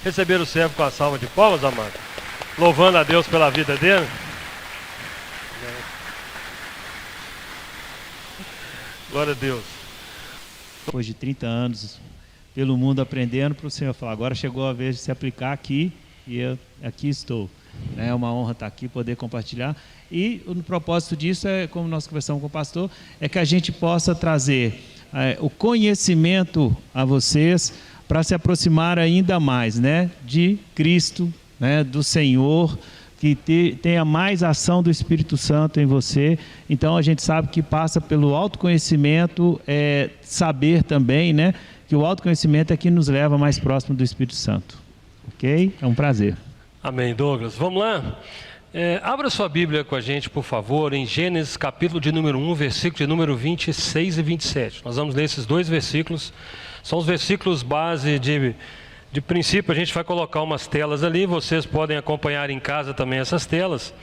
receber o servo com a salva de palmas, amado? Louvando a Deus pela vida dele. Glória a Deus. Depois de 30 anos pelo mundo aprendendo, para o Senhor falar, agora chegou a vez de se aplicar aqui, e eu aqui estou. É uma honra estar aqui, poder compartilhar. E o propósito disso é, como nós conversamos com o pastor, é que a gente possa trazer o conhecimento a vocês para se aproximar ainda mais, né, de Cristo, né, do Senhor, que tenha mais ação do Espírito Santo em você. Então a gente sabe que passa pelo autoconhecimento, saber também, né, que o autoconhecimento é que nos leva mais próximo do Espírito Santo. Ok? É um prazer. Amém, Douglas. Vamos lá? Abra sua Bíblia com a gente, por favor, em Gênesis capítulo de número 1, versículo de número 26 e 27. Nós vamos ler esses dois versículos. São os versículos base de princípio. A gente vai colocar umas telas ali, vocês podem acompanhar em casa também essas telas.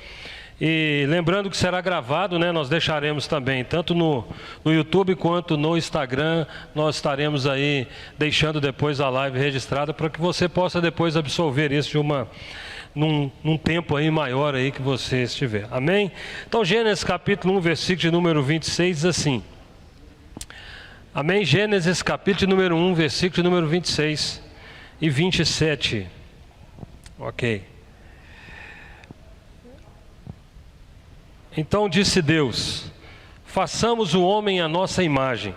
E lembrando que será gravado, né? Nós deixaremos também, tanto no YouTube quanto no Instagram, nós estaremos aí deixando depois a live registrada para que você possa depois absorver isso num tempo aí maior aí que você estiver. Amém? Então Gênesis capítulo 1, versículo de número 26 diz assim. Amém? Gênesis capítulo de número 1, versículo de número 26 e 27. Ok. Então disse Deus: façamos o homem à nossa imagem,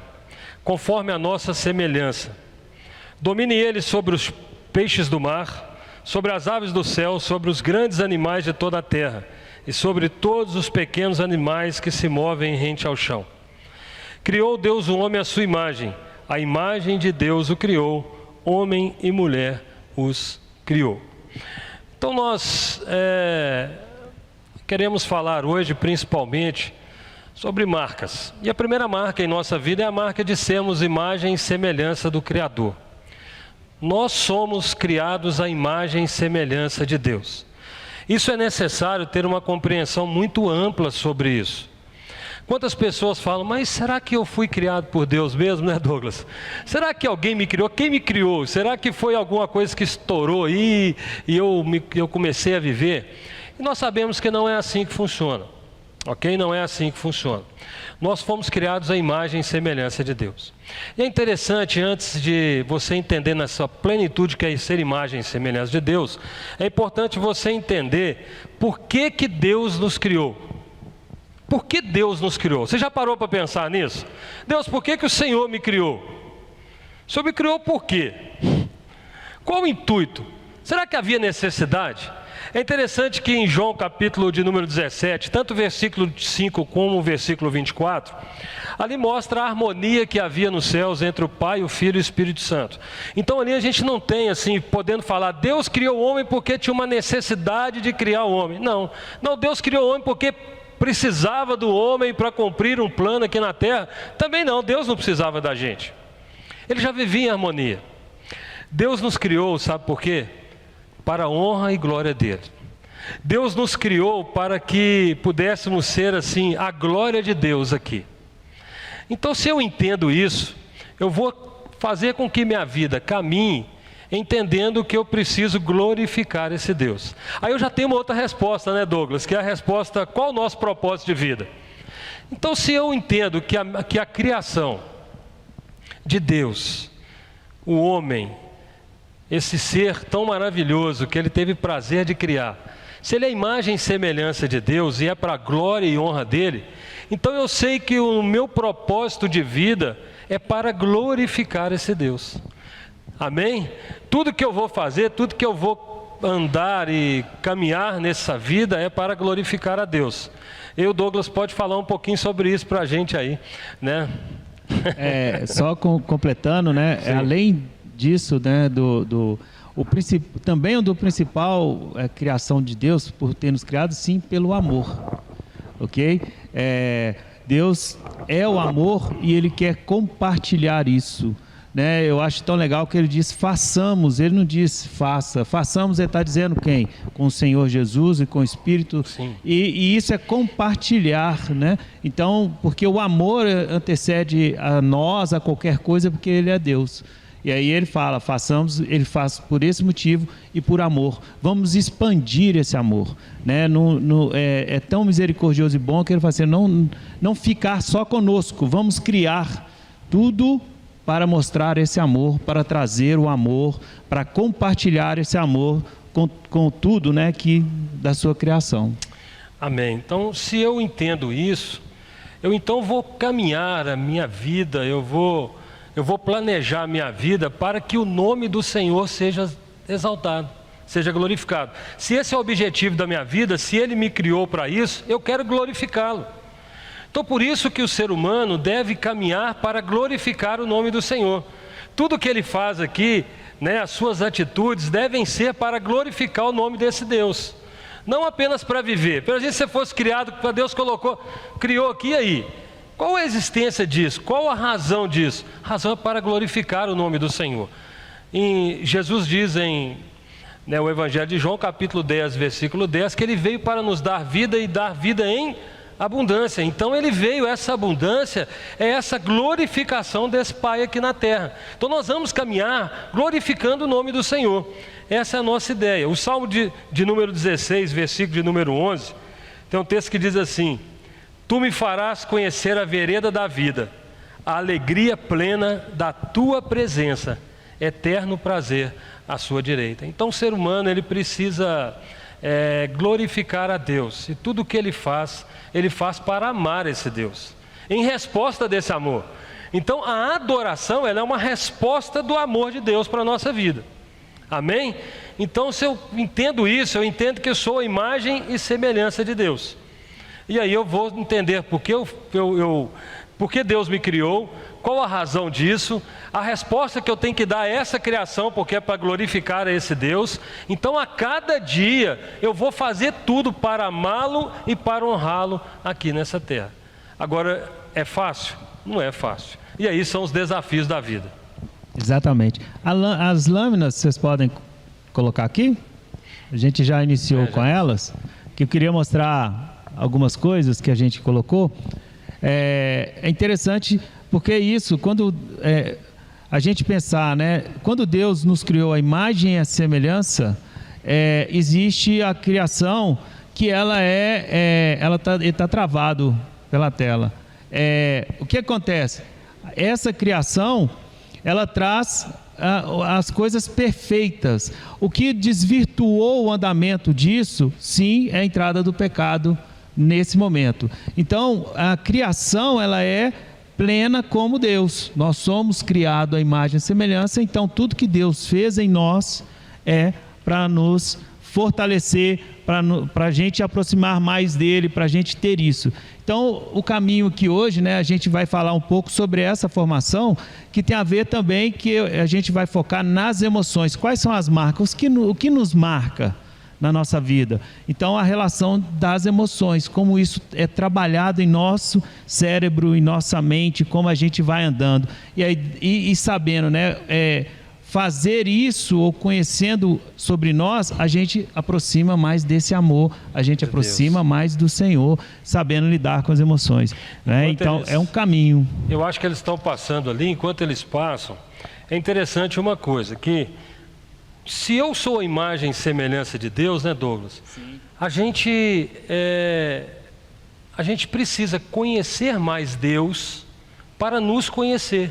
conforme a nossa semelhança. Domine ele sobre os peixes do mar, sobre as aves do céu, sobre os grandes animais de toda a terra, e sobre todos os pequenos animais que se movem rente ao chão. Criou Deus o homem à sua imagem, a imagem de Deus o criou, homem e mulher os criou. Então nós queremos falar hoje principalmente sobre marcas. E a primeira marca em nossa vida é a marca de sermos imagem e semelhança do Criador. Nós somos criados à imagem e semelhança de Deus. Isso é necessário ter uma compreensão muito ampla sobre isso. Quantas pessoas falam, mas será que eu fui criado por Deus mesmo, né, Douglas? Será que alguém me criou? Quem me criou? Será que foi alguma coisa que estourou aí e eu comecei a viver? E nós sabemos que não é assim que funciona, ok? Não é assim que funciona. Nós fomos criados à imagem e semelhança de Deus. E é interessante, antes de você entender nessa plenitude que é ser imagem e semelhança de Deus, é importante você entender por que Deus nos criou. Por que Deus nos criou? Você já parou para pensar nisso? Deus, por que o Senhor me criou? O Senhor me criou por quê? Qual o intuito? Será que havia necessidade? É interessante que em João capítulo de número 17, tanto o versículo 5 como o versículo 24, ali mostra a harmonia que havia nos céus entre o Pai, o Filho e o Espírito Santo. Então ali a gente não tem assim, podendo falar, Deus criou o homem porque tinha uma necessidade de criar o homem. Não, Deus criou o homem porque precisava do homem para cumprir um plano aqui na terra. Também não, Deus não precisava da gente. Ele já vivia em harmonia. Deus nos criou, sabe por quê? Para a honra e glória dele. Deus nos criou para que pudéssemos ser assim, a glória de Deus aqui. Então, se eu entendo isso, eu vou fazer com que minha vida caminhe entendendo que eu preciso glorificar esse Deus. Aí eu já tenho uma outra resposta, né, Douglas? Que é a resposta, qual o nosso propósito de vida? Então, se eu entendo que a criação de Deus, o homem, esse ser tão maravilhoso que ele teve prazer de criar, se ele é a imagem e semelhança de Deus e é para a glória e honra dele, então eu sei que o meu propósito de vida é para glorificar esse Deus. Amém? Tudo que eu vou fazer, tudo que eu vou andar e caminhar nessa vida é para glorificar a Deus. Douglas, pode falar um pouquinho sobre isso para a gente aí, né? Só completando, né? Além disso, né, também do principal criação de Deus, por ter nos criado, sim, pelo amor, ok? Deus é o amor e Ele quer compartilhar isso, né? Eu acho tão legal que Ele diz façamos, Ele não diz faça. Façamos, Ele está dizendo quem? Com o Senhor Jesus e com o Espírito. E isso é compartilhar, né? Então, porque o amor antecede a nós, a qualquer coisa, porque Ele é Deus. E aí ele fala, ele faz por esse motivo e por amor. Vamos expandir esse amor, né? É tão misericordioso e bom que ele fala assim, não ficar só conosco, vamos criar tudo para mostrar esse amor, para trazer o amor, para compartilhar esse amor com tudo, né, da sua criação. Amém. Então, se eu entendo isso, eu então vou caminhar a minha vida, eu vou planejar a minha vida para que o nome do Senhor seja exaltado, seja glorificado. Se esse é o objetivo da minha vida, se Ele me criou para isso, eu quero glorificá-lo. Então, por isso que o ser humano deve caminhar para glorificar o nome do Senhor. Tudo que ele faz aqui, né, as suas atitudes devem ser para glorificar o nome desse Deus. Não apenas para viver. Pelo menos se você fosse criado, para Deus criou aqui e aí. Qual a existência disso? Qual a razão disso? A razão é para glorificar o nome do Senhor. Jesus diz em o Evangelho de João, capítulo 10, versículo 10, que Ele veio para nos dar vida e dar vida em abundância. Então Ele veio, essa abundância é essa glorificação desse Pai aqui na terra. Então nós vamos caminhar glorificando o nome do Senhor. Essa é a nossa ideia. O Salmo de número 16, versículo de número 11, tem um texto que diz assim: Tu me farás conhecer a vereda da vida, a alegria plena da Tua presença, eterno prazer à sua direita. Então o ser humano, ele precisa glorificar a Deus, e tudo que ele faz para amar esse Deus, em resposta desse amor. Então a adoração, ela é uma resposta do amor de Deus para a nossa vida. Amém? Então, se eu entendo isso, eu entendo que eu sou a imagem e semelhança de Deus. E aí eu vou entender por que Deus me criou, qual a razão disso, a resposta que eu tenho que dar a essa criação, porque é para glorificar a esse Deus. Então, a cada dia, eu vou fazer tudo para amá-lo e para honrá-lo aqui nessa terra. Agora, é fácil? Não é fácil. E aí são os desafios da vida. Exatamente. As lâminas vocês podem colocar aqui? A gente já iniciou com elas, que eu queria mostrar algumas coisas que a gente colocou. É interessante porque isso, quando a gente pensar, né, quando Deus nos criou a imagem e a semelhança, existe a criação que ela está travado pela tela. O que acontece? Essa criação, ela traz as coisas perfeitas. O que desvirtuou o andamento disso, sim, é a entrada do pecado nesse momento. Então, a criação, ela é plena como Deus. Nós somos criados à imagem e semelhança, então tudo que Deus fez em nós é para nos fortalecer, para a gente aproximar mais dele, para a gente ter isso. Então, o caminho que hoje, né, a gente vai falar um pouco sobre essa formação, que tem a ver também, que a gente vai focar nas emoções. Quais são as marcas? O que nos marca na nossa vida? Então, a relação das emoções, como isso é trabalhado em nosso cérebro, em nossa mente, como a gente vai andando. E sabendo, né, fazer isso, ou conhecendo sobre nós, a gente aproxima mais desse amor, a gente aproxima mais do Senhor, sabendo lidar com as emoções, né? Então é um caminho. Eu acho que eles estão passando ali, enquanto eles passam, é interessante uma coisa, que se eu sou a imagem e semelhança de Deus, né, Douglas? Sim. A gente precisa conhecer mais Deus para nos conhecer.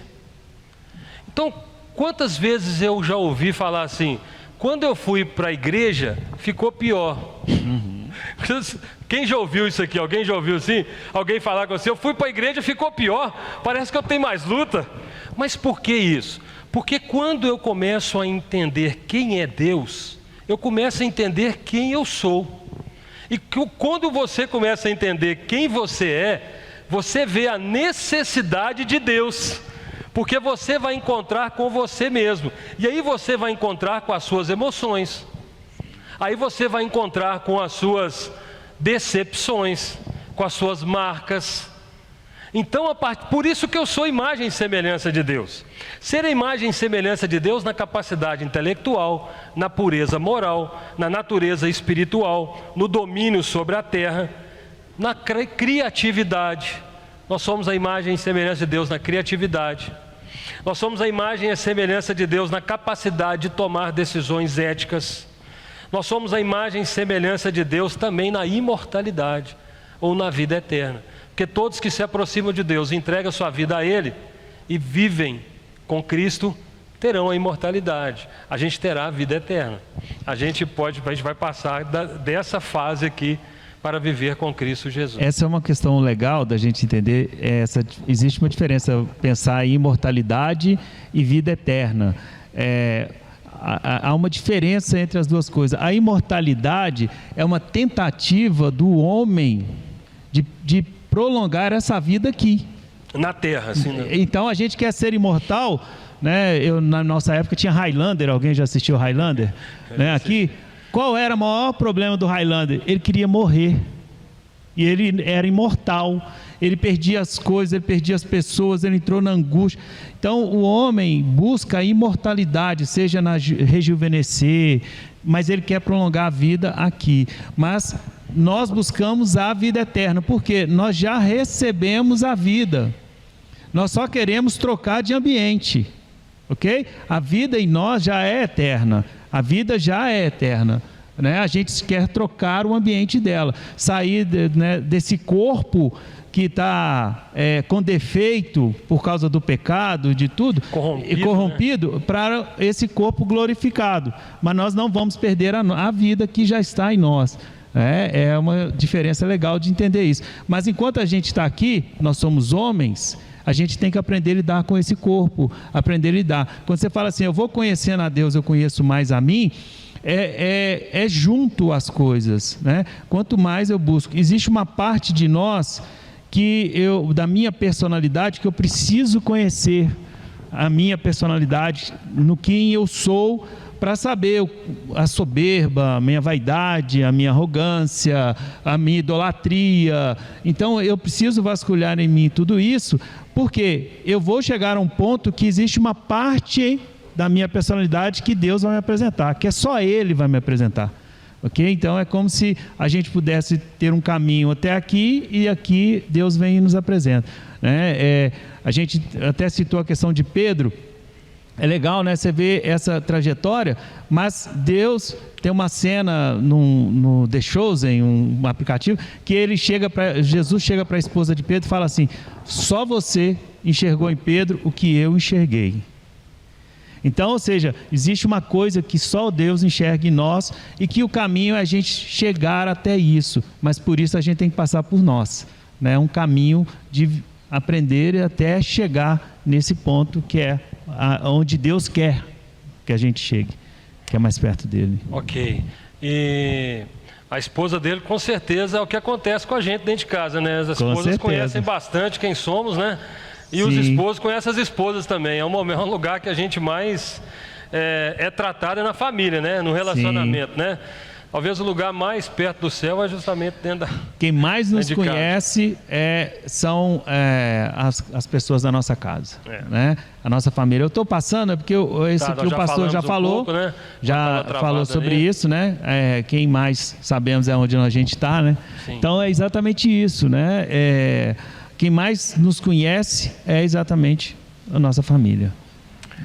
Então, quantas vezes eu já ouvi falar assim: quando eu fui para a igreja, ficou pior. Uhum. Quem já ouviu isso aqui? Alguém já ouviu assim? Alguém falar com você: eu fui para a igreja, ficou pior, parece que eu tenho mais luta. Mas por que isso? Porque quando eu começo a entender quem é Deus, eu começo a entender quem eu sou. E quando você começa a entender quem você é, você vê a necessidade de Deus. Porque você vai encontrar com você mesmo. E aí você vai encontrar com as suas emoções. Aí você vai encontrar com as suas decepções, com as suas marcas. Então, por isso que eu sou imagem e semelhança de Deus. Ser a imagem e semelhança de Deus na capacidade intelectual, na pureza moral, na natureza espiritual, no domínio sobre a terra, na criatividade. Nós somos a imagem e semelhança de Deus na criatividade. Nós somos a imagem e a semelhança de Deus na capacidade de tomar decisões éticas. Nós somos a imagem e semelhança de Deus também na imortalidade, ou na vida eterna. Porque todos que se aproximam de Deus, entregam sua vida a Ele e vivem com Cristo, terão a imortalidade. A gente terá a vida eterna. A gente vai passar dessa fase aqui para viver com Cristo Jesus. Essa é uma questão legal da gente entender. Existe uma diferença pensar em imortalidade e vida eterna. Há uma diferença entre as duas coisas. A imortalidade é uma tentativa do homem de prolongar essa vida aqui na Terra, assim, né? Então a gente quer ser imortal, né? Na nossa época tinha Highlander. Alguém já assistiu Highlander? Né? Aqui, qual era o maior problema do Highlander? Ele queria morrer. E ele era imortal. Ele perdia as coisas, ele perdia as pessoas, ele entrou na angústia. Então o homem busca a imortalidade, seja na rejuvenescer, mas ele quer prolongar a vida aqui. Mas nós buscamos a vida eterna, porque nós já recebemos a vida. Nós só queremos trocar de ambiente, ok? A vida em nós já é eterna. A vida já é eterna, né? A gente quer trocar o ambiente dela, sair desse corpo que está com defeito por causa do pecado, de tudo, corrompido, né? Para esse corpo glorificado. Mas nós não vamos perder a vida que já está em nós. É uma diferença legal de entender isso. Mas enquanto a gente está aqui, nós somos homens, a gente tem que aprender a lidar com esse corpo, aprender a lidar. Quando você fala assim, eu vou conhecendo a Deus, eu conheço mais a mim, é junto as coisas, né? Quanto mais eu busco, existe uma parte de nós da minha personalidade, que eu preciso conhecer a minha personalidade, no quem eu sou, para saber a soberba, a minha vaidade, a minha arrogância, a minha idolatria. Então eu preciso vasculhar em mim tudo isso, porque eu vou chegar a um ponto que existe uma parte da minha personalidade que Deus vai me apresentar, que é só Ele vai me apresentar. Ok? Então é como se a gente pudesse ter um caminho até aqui e aqui Deus vem e nos apresenta, né? A gente até citou a questão de Pedro. É legal, né? Você vê essa trajetória, mas Deus tem uma cena no The Chosen, um aplicativo, que Jesus chega para a esposa de Pedro e fala assim: só você enxergou em Pedro o que eu enxerguei. Então, ou seja, existe uma coisa que só Deus enxerga em nós e que o caminho é a gente chegar até isso, mas por isso a gente tem que passar por nós, né? Um caminho de aprender até chegar nesse ponto que é onde Deus quer que a gente chegue, que é mais perto dele. Ok. E a esposa dele, com certeza, é o que acontece com a gente dentro de casa, né? As esposas conhecem bastante quem somos, né? E os esposos conhecem as esposas também. É um lugar que a gente mais é tratado na família, né? No relacionamento, né? Talvez o lugar mais perto do céu é justamente dentro da... Quem mais nos conhece são as pessoas da nossa casa, né? A nossa família. Eu estou passando, porque aqui o pastor já falou, pouco, né? Já falou sobre isso, né? Quem mais sabemos é onde a gente está, né? Sim. Então é exatamente isso, né? Quem mais nos conhece é exatamente a nossa família.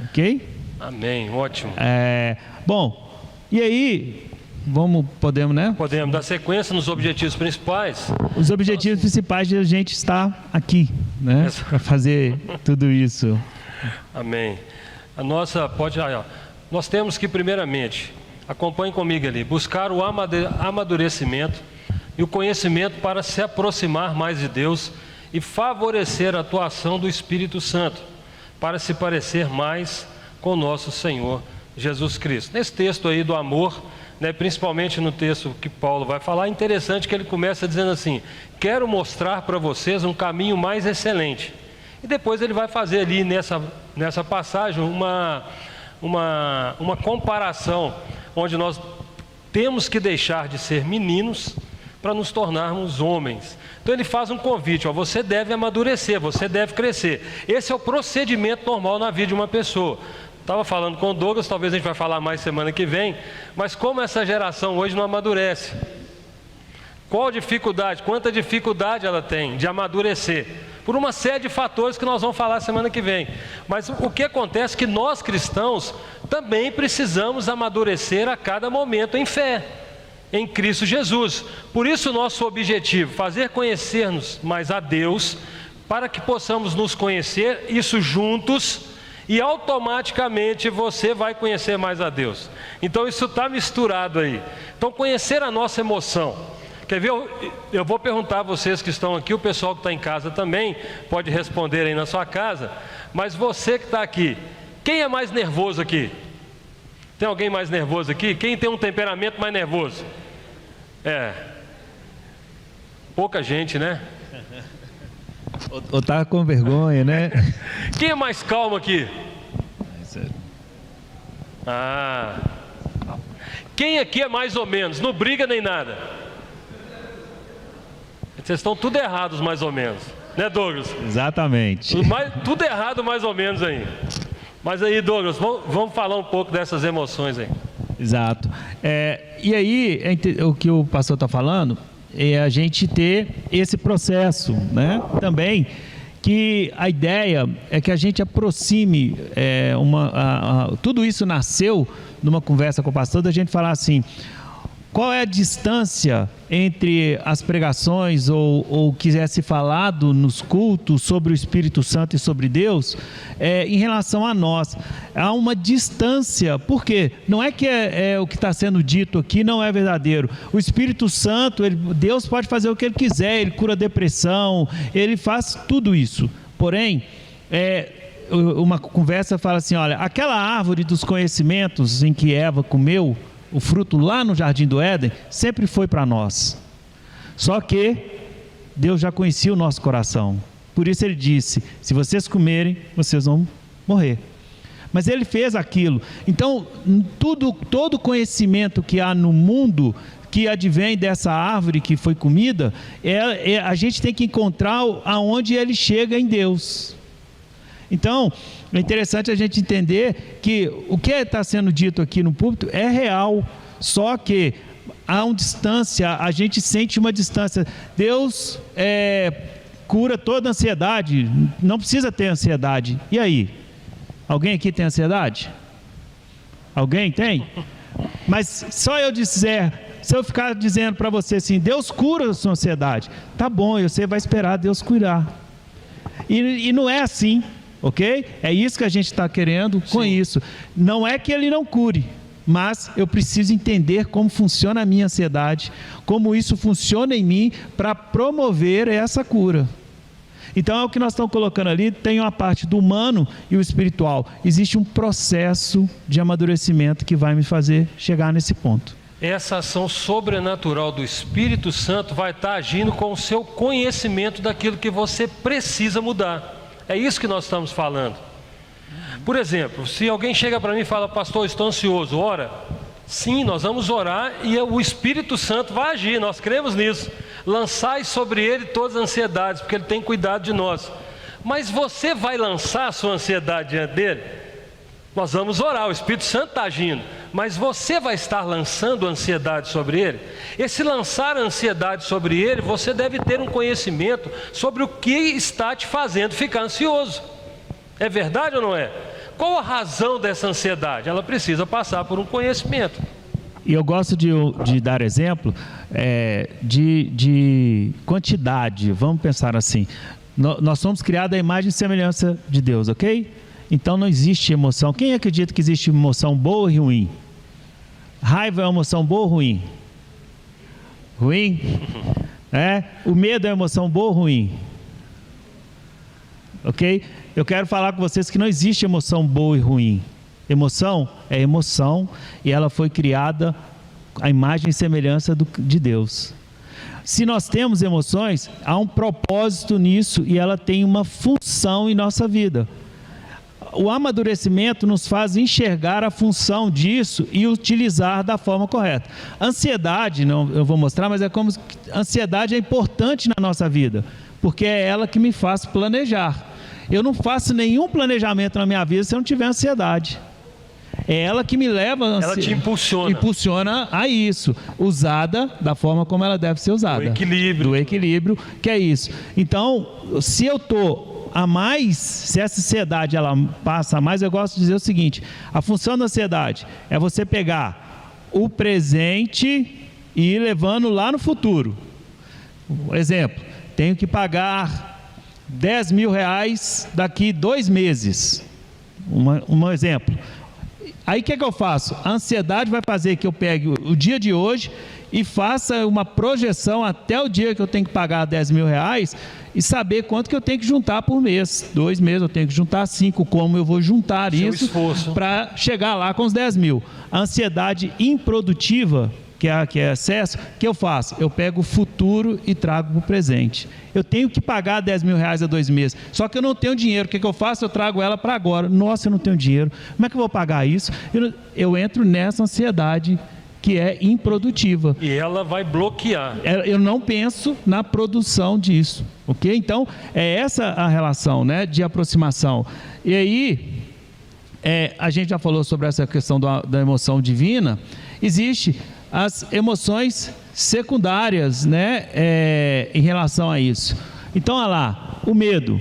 Ok? Amém, ótimo. Bom, e aí... Podemos, né? Podemos dar sequência nos objetivos principais. Os objetivos principais de a gente estar aqui, né? Para fazer tudo isso. Amém. Nós temos que, primeiramente, acompanhe comigo ali, buscar o amadurecimento e o conhecimento para se aproximar mais de Deus e favorecer a atuação do Espírito Santo, para se parecer mais com nosso Senhor Jesus Cristo. Nesse texto aí do amor, né, principalmente no texto que Paulo vai falar, é interessante que ele começa dizendo assim: quero mostrar para vocês um caminho mais excelente. E depois ele vai fazer ali nessa passagem uma comparação, onde nós temos que deixar de ser meninos para nos tornarmos homens. Então ele faz um convite: você deve amadurecer, você deve crescer. Esse é o procedimento normal na vida de uma pessoa. Estava falando com o Douglas, talvez a gente vai falar mais semana que vem, mas como essa geração hoje não amadurece? Qual dificuldade, quanta dificuldade ela tem de amadurecer? Por uma série de fatores que nós vamos falar semana que vem. Mas o que acontece é que nós cristãos também precisamos amadurecer a cada momento em fé, em Cristo Jesus. Por isso o nosso objetivo, fazer conhecer-nos mais a Deus, para que possamos nos conhecer, isso juntos, e automaticamente você vai conhecer mais a Deus. Então isso está misturado aí. Então conhecer a nossa emoção. Quer ver? Eu vou perguntar a vocês que estão aqui, o pessoal que está em casa também, pode responder aí na sua casa, mas você que está aqui, quem é mais nervoso aqui? Tem alguém mais nervoso aqui? Quem tem um temperamento mais nervoso? Pouca gente, né? Ou tá com vergonha, né? Quem é mais calmo aqui? Quem aqui é mais ou menos? Não briga nem nada. Vocês estão tudo errados mais ou menos, né, Douglas? Exatamente. Tudo errado mais ou menos aí. Mas aí, Douglas, vamos falar um pouco dessas emoções aí. Exato. E aí, o que o pastor está falando é a gente ter esse processo, né? Também que a ideia é que a gente aproxime, tudo isso nasceu numa conversa com o pastor, da gente falar assim, qual é a distância entre as pregações ou quisesse falado nos cultos sobre o Espírito Santo e sobre Deus, em relação a nós? Há uma distância, por quê? Não é que o que está sendo dito aqui não é verdadeiro. O Espírito Santo, Deus pode fazer o que Ele quiser, Ele cura a depressão, Ele faz tudo isso. Porém, uma conversa fala assim, olha, aquela árvore dos conhecimentos em que Eva comeu, o fruto lá no Jardim do Éden, sempre foi para nós. Só que Deus já conhecia o nosso coração. Por isso Ele disse, se vocês comerem, vocês vão morrer. Mas Ele fez aquilo. Então, todo conhecimento que há no mundo, que advém dessa árvore que foi comida, a gente tem que encontrar aonde ele chega em Deus. Então, é interessante a gente entender que o que está sendo dito aqui no púlpito é real, só que há uma distância, a gente sente uma distância. Deus cura toda ansiedade, não precisa ter ansiedade. E aí? Alguém aqui tem ansiedade? Alguém tem? Mas só eu dizer, se eu ficar dizendo para você assim, Deus cura a sua ansiedade, tá bom, você vai esperar Deus curar. E não é assim. Ok? É isso que a gente está querendo com isso. Não é que Ele não cure, mas eu preciso entender como funciona a minha ansiedade, como isso funciona em mim para promover essa cura. Então é o que nós estamos colocando ali, tem uma parte do humano e o espiritual. Existe um processo de amadurecimento que vai me fazer chegar nesse ponto. Essa ação sobrenatural do Espírito Santo vai estar agindo com o seu conhecimento daquilo que você precisa mudar. É isso que nós estamos falando. Por exemplo, se alguém chega para mim e fala, pastor, estou ansioso, ora. Sim, nós vamos orar e o Espírito Santo vai agir, nós cremos nisso. Lançai sobre ele todas as ansiedades, porque ele tem cuidado de nós. Mas você vai lançar a sua ansiedade diante dele? Nós vamos orar, o Espírito Santo está agindo, mas você vai estar lançando ansiedade sobre ele? Esse lançar a ansiedade sobre ele, você deve ter um conhecimento sobre o que está te fazendo ficar ansioso. É verdade ou não é? Qual a razão dessa ansiedade? Ela precisa passar por um conhecimento. E eu gosto de dar exemplo de quantidade. Vamos pensar assim, nós somos criados à imagem e semelhança de Deus, ok? Então não existe emoção. Quem acredita que existe emoção boa e ruim? Raiva é uma emoção boa ou ruim? Ruim? O medo é uma emoção boa ou ruim? Ok? Eu quero falar com vocês que não existe emoção boa e ruim. Emoção é emoção e ela foi criada à imagem e semelhança de Deus. Se nós temos emoções, há um propósito nisso e ela tem uma função em nossa vida. O amadurecimento nos faz enxergar a função disso e utilizar da forma correta. Ansiedade, não, eu vou mostrar, mas é como ansiedade é importante na nossa vida, porque é ela que me faz planejar. Eu não faço nenhum planejamento na minha vida se eu não tiver ansiedade. É ela que me leva... Ela te impulsiona. Impulsiona a isso. Usada da forma como ela deve ser usada. Do equilíbrio, que é isso. Então, se eu estou a mais, se essa ansiedade ela passa a mais, eu gosto de dizer o seguinte: a função da ansiedade é você pegar o presente e ir levando lá no futuro. Exemplo, tenho que pagar R$10.000 daqui 2 meses. Um exemplo. Aí o que eu faço? A ansiedade vai fazer que eu pegue o dia de hoje e faça uma projeção até o dia que eu tenho que pagar R$10.000 e saber quanto que eu tenho que juntar por mês. 2 meses eu tenho que juntar 5, como eu vou juntar isso para chegar lá com os 10.000. A ansiedade improdutiva, que é excesso, que eu faço? Eu pego o futuro e trago para o presente. Eu tenho que pagar R$10.000 a 2 meses, só que eu não tenho dinheiro. O que eu faço? Eu trago ela para agora. Nossa, eu não tenho dinheiro. Como é que eu vou pagar isso? Eu entro nessa ansiedade que é improdutiva. E ela vai bloquear. Eu não penso na produção disso, ok? Então, é essa a relação, né, de aproximação. E aí, a gente já falou sobre essa questão da emoção divina. Existe as emoções secundárias, né, em relação a isso. Então, olha lá, o medo.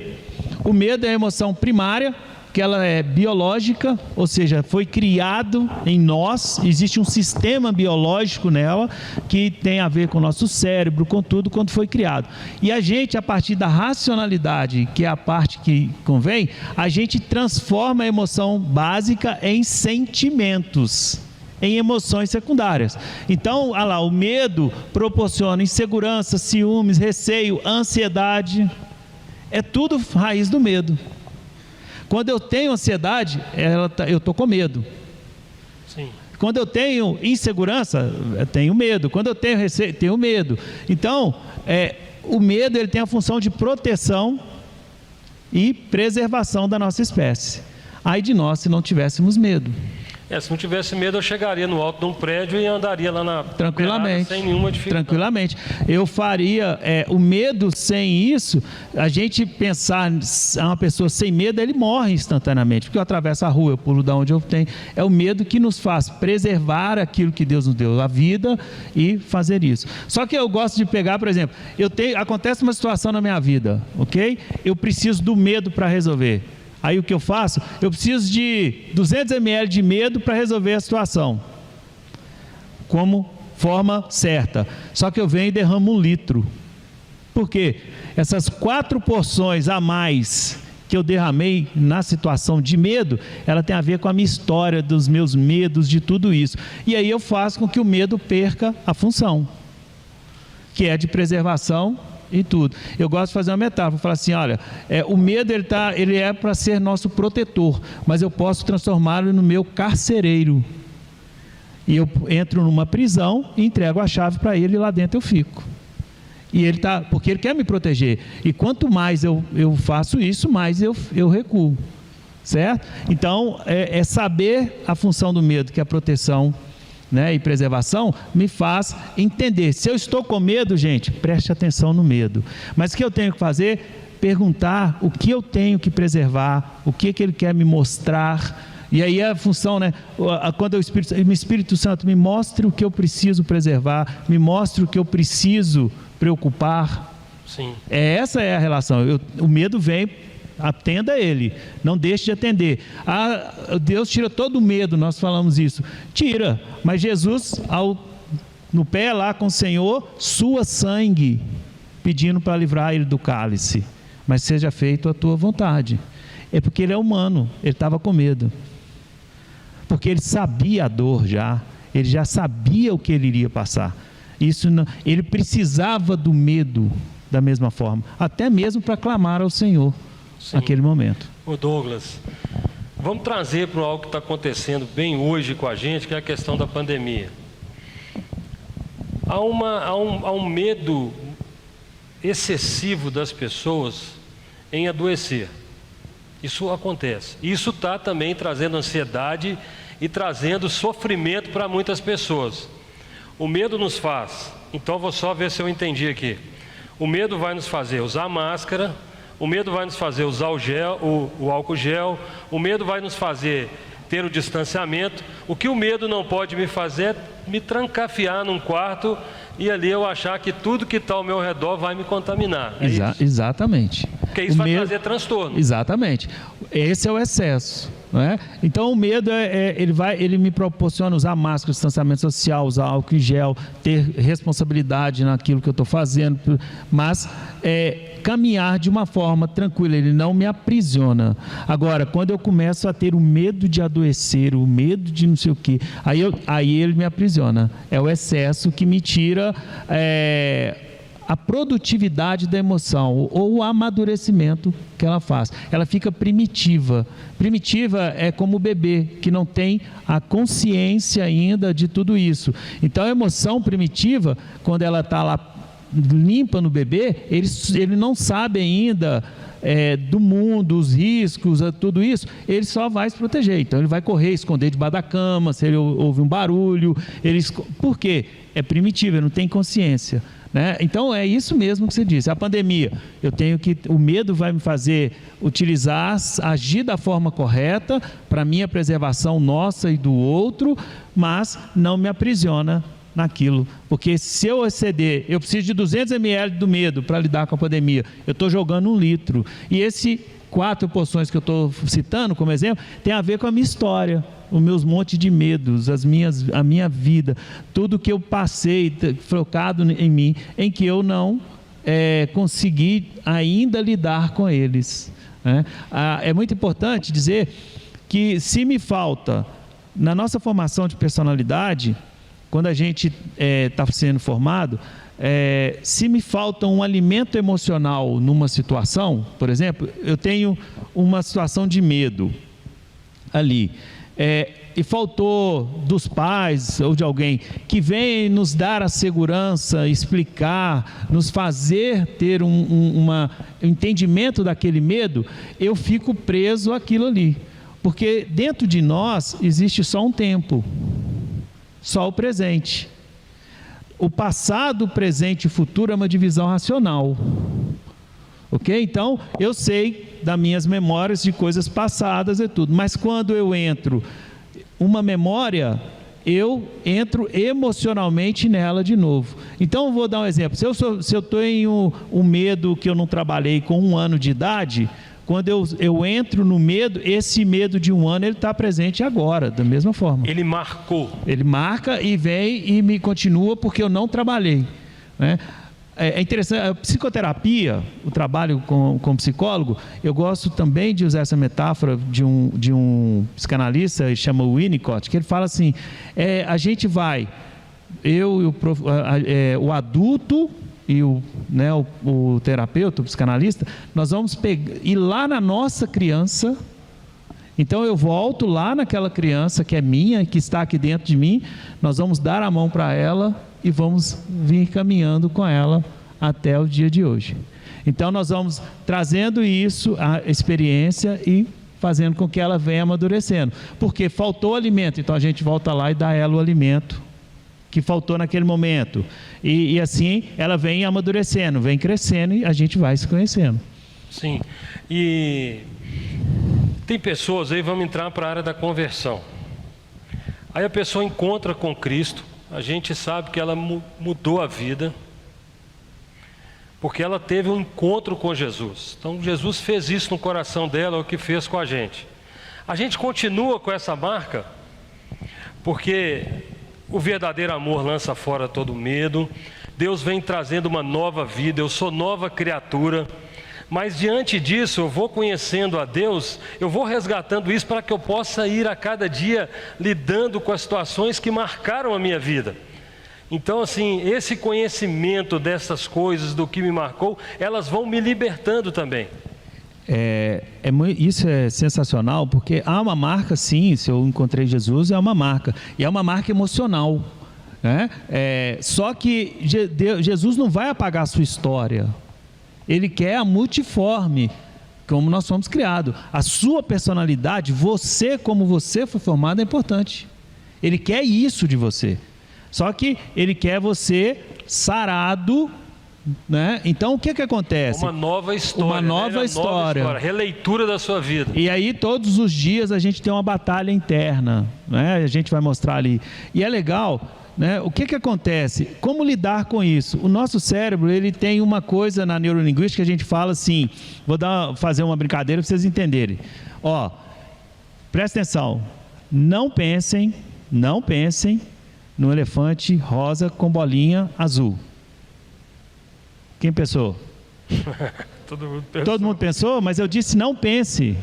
O medo é a emoção primária, que ela é biológica, ou seja, foi criado em nós, existe um sistema biológico nela, que tem a ver com o nosso cérebro, com tudo, quando foi criado. E a gente, a partir da racionalidade, que é a parte que convém, a gente transforma a emoção básica em sentimentos, em emoções secundárias. Então, olha lá, o medo proporciona insegurança, ciúmes, receio, ansiedade, é tudo raiz do medo. Quando eu tenho ansiedade, eu estou com medo. Sim. Quando eu tenho insegurança, eu tenho medo. Quando eu tenho receio, tenho medo. Então, o medo ele tem a função de proteção e preservação da nossa espécie. Ai de nós se não tivéssemos medo. Se não tivesse medo, eu chegaria no alto de um prédio e andaria lá na tranquilamente, sem nenhuma dificuldade. Tranquilamente. Eu faria o medo sem isso. A gente pensar uma pessoa sem medo, ele morre instantaneamente, porque eu atravesso a rua, eu pulo da onde eu tenho. É o medo que nos faz preservar aquilo que Deus nos deu, a vida, e fazer isso. Só que eu gosto de pegar, por exemplo, acontece uma situação na minha vida, ok? Eu preciso do medo para resolver. Aí o que eu faço? Eu preciso de 200 ml de medo para resolver a situação, como forma certa. Só que eu venho e derramo 1 litro. Por quê? Essas 4 porções a mais que eu derramei na situação de medo, ela tem a ver com a minha história, dos meus medos, de tudo isso. E aí eu faço com que o medo perca a função, que é de preservação e tudo. Eu gosto de fazer uma metáfora, falar assim, olha, o medo ele é para ser nosso protetor, mas eu posso transformá-lo no meu carcereiro. E eu entro numa prisão e entrego a chave para ele, e lá dentro eu fico. E ele porque ele quer me proteger. E quanto mais eu faço isso, mais eu recuo. Certo? Então, é saber a função do medo, que é a proteção, né, e preservação, me faz entender. Se eu estou com medo, gente, preste atenção no medo. Mas o que eu tenho que fazer? Perguntar o que eu tenho que preservar, o que ele quer me mostrar. E aí a função, né? Quando o Espírito Santo me mostre o que eu preciso preservar, me mostre o que eu preciso preocupar. Sim. Essa é a relação. O medo vem, atenda ele, não deixe de atender. Deus tira todo o medo, nós falamos isso. Tira, mas Jesus, no pé lá com o Senhor, sua sangue, pedindo para livrar ele do cálice. Mas seja feito a tua vontade. É porque ele é humano, ele estava com medo. Porque ele sabia a dor já, ele já sabia o que ele iria passar. Ele precisava do medo da mesma forma, até mesmo para clamar ao Senhor. Sim. Naquele momento. Ô Douglas, vamos trazer para algo que está acontecendo bem hoje com a gente, que é a questão da pandemia. Há um medo excessivo das pessoas em adoecer. Isso acontece. Isso está também trazendo ansiedade e trazendo sofrimento para muitas pessoas. O medo nos faz, então vou só ver se eu entendi aqui. O medo vai nos fazer usar máscara, o medo vai nos fazer usar o álcool gel, o medo vai nos fazer ter o distanciamento. O que o medo não pode me fazer é me trancafiar num quarto e ali eu achar que tudo que está ao meu redor vai me contaminar. Exatamente. Porque isso vai trazer transtorno. Exatamente. Esse é o excesso. Não é? Então o medo ele me proporciona usar máscara, distanciamento social, usar álcool em gel, ter responsabilidade naquilo que eu estou fazendo, mas caminhar de uma forma tranquila, ele não me aprisiona. Agora, quando eu começo a ter o medo de adoecer, o medo de não sei o quê, aí ele me aprisiona. É o excesso que me tira a produtividade da emoção, ou o amadurecimento que ela faz. Ela fica primitiva. Primitiva é como o bebê, que não tem a consciência ainda de tudo isso. Então, a emoção primitiva, quando ela está lá limpa no bebê, ele não sabe ainda do mundo, os riscos, tudo isso, ele só vai se proteger. Então, ele vai correr, esconder debaixo da cama, se ele ouve um barulho. Por quê? É primitivo, ele não tem consciência. Né? Então é isso mesmo que você disse. A pandemia, o medo vai me fazer agir da forma correta para minha preservação nossa e do outro, mas não me aprisiona naquilo, porque se eu exceder, eu preciso de 200 ml do medo para lidar com a pandemia, eu estou jogando 1 litro, e 4 porções que eu estou citando como exemplo, tem a ver com a minha história, os meus montes de medos, a minha vida, tudo que eu passei, focado em mim, em que eu não consegui ainda lidar com eles. Né? É muito importante dizer que se me falta, na nossa formação de personalidade, quando a gente está sendo formado, se me falta um alimento emocional numa situação, por exemplo, eu tenho uma situação de medo ali, e faltou dos pais ou de alguém que vem nos dar a segurança, explicar, nos fazer ter um entendimento daquele medo, eu fico preso àquilo ali, porque dentro de nós existe só um tempo, só o presente. O passado, presente e futuro é uma divisão racional. Ok? Então, eu sei das minhas memórias de coisas passadas e tudo, mas quando eu entro uma memória, eu entro emocionalmente nela de novo. Então, eu vou dar um exemplo. Se eu tenho um medo que eu não trabalhei com 1 ano de idade, quando eu entro no medo, esse medo de 1 ano, ele está presente agora, da mesma forma. Ele marcou. Ele marca e vem e me continua porque eu não trabalhei. Né? É interessante, a psicoterapia, o trabalho com psicólogo, eu gosto também de usar essa metáfora de um psicanalista, que chama Winnicott, que ele fala assim, a gente vai, o adulto e o terapeuta, o psicanalista, nós vamos ir lá na nossa criança. Então eu volto lá naquela criança que é minha, que está aqui dentro de mim, nós vamos dar a mão para ela e vamos vir caminhando com ela até o dia de hoje. Então nós vamos trazendo isso, a experiência, e fazendo com que ela venha amadurecendo, porque faltou alimento, então a gente volta lá e dá a ela o alimento que faltou naquele momento, e assim ela vem amadurecendo, vem crescendo e a gente vai se conhecendo. Sim, e tem pessoas aí, vamos entrar para a área da conversão, aí a pessoa encontra com Cristo, a gente sabe que ela mudou a vida, porque ela teve um encontro com Jesus. Então Jesus fez isso no coração dela, o que fez com a gente. A gente continua com essa marca, porque o verdadeiro amor lança fora todo medo, Deus vem trazendo uma nova vida, eu sou nova criatura, mas diante disso eu vou conhecendo a Deus, eu vou resgatando isso para que eu possa ir a cada dia lidando com as situações que marcaram a minha vida. Então assim, esse conhecimento dessas coisas, do que me marcou, elas vão me libertando também. Isso é sensacional, porque há uma marca, sim, se eu encontrei Jesus, é uma marca, e é uma marca emocional, né? Só que Jesus não vai apagar a sua história, Ele quer a multiforme, como nós fomos criados. A sua personalidade, você como você foi formado, é importante. Ele quer isso de você. Só que Ele quer você sarado né? Então o que acontece? Uma nova história. Uma nova história. Releitura da sua vida. E aí todos os dias a gente tem uma batalha interna, né? A gente vai mostrar ali. E é legal, né? O que acontece? Como lidar com isso? O nosso cérebro, ele tem uma coisa na neurolinguística que a gente fala assim, fazer uma brincadeira para vocês entenderem. Ó, presta atenção, não pensem no elefante rosa com bolinha azul. Quem pensou? Todo mundo pensou. Todo mundo pensou, mas eu disse não pense.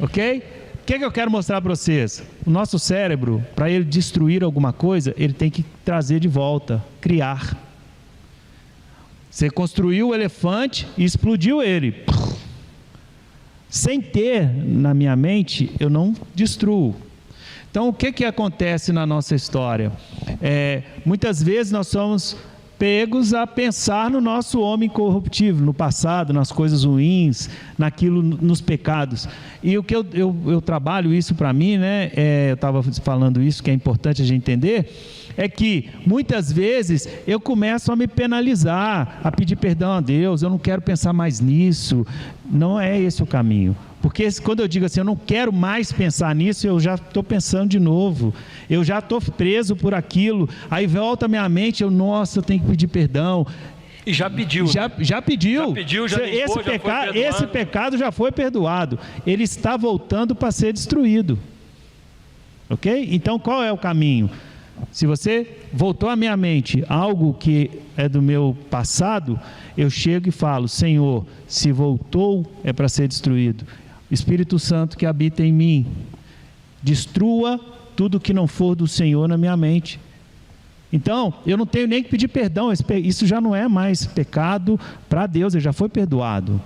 Ok? O que eu quero mostrar para vocês? O nosso cérebro, para ele destruir alguma coisa, ele tem que trazer de volta, criar. Você construiu o elefante e explodiu ele. Sem ter na minha mente, eu não destruo. Então, o que acontece na nossa história? Muitas vezes nós somos pegos a pensar no nosso homem corruptível, no passado, nas coisas ruins, naquilo, nos pecados. E o que eu trabalho isso para mim, né? Eu estava falando isso, que é importante a gente entender, é que muitas vezes eu começo a me penalizar, a pedir perdão a Deus, eu não quero pensar mais nisso. Não é esse o caminho. Porque quando eu digo assim, eu não quero mais pensar nisso, eu já estou pensando de novo, eu já estou preso por aquilo, aí volta a minha mente, eu tenho que pedir perdão. E já pediu. Já pediu. Já pediu, já limpou, já foi perdoado. Esse pecado já foi perdoado, ele está voltando para ser destruído. Ok? Então qual é o caminho? Se você voltou à minha mente algo que é do meu passado, eu chego e falo, Senhor, se voltou é para ser destruído. Espírito Santo que habita em mim, destrua tudo que não for do Senhor na minha mente. Então, eu não tenho nem que pedir perdão, isso já não é mais pecado para Deus, ele já foi perdoado.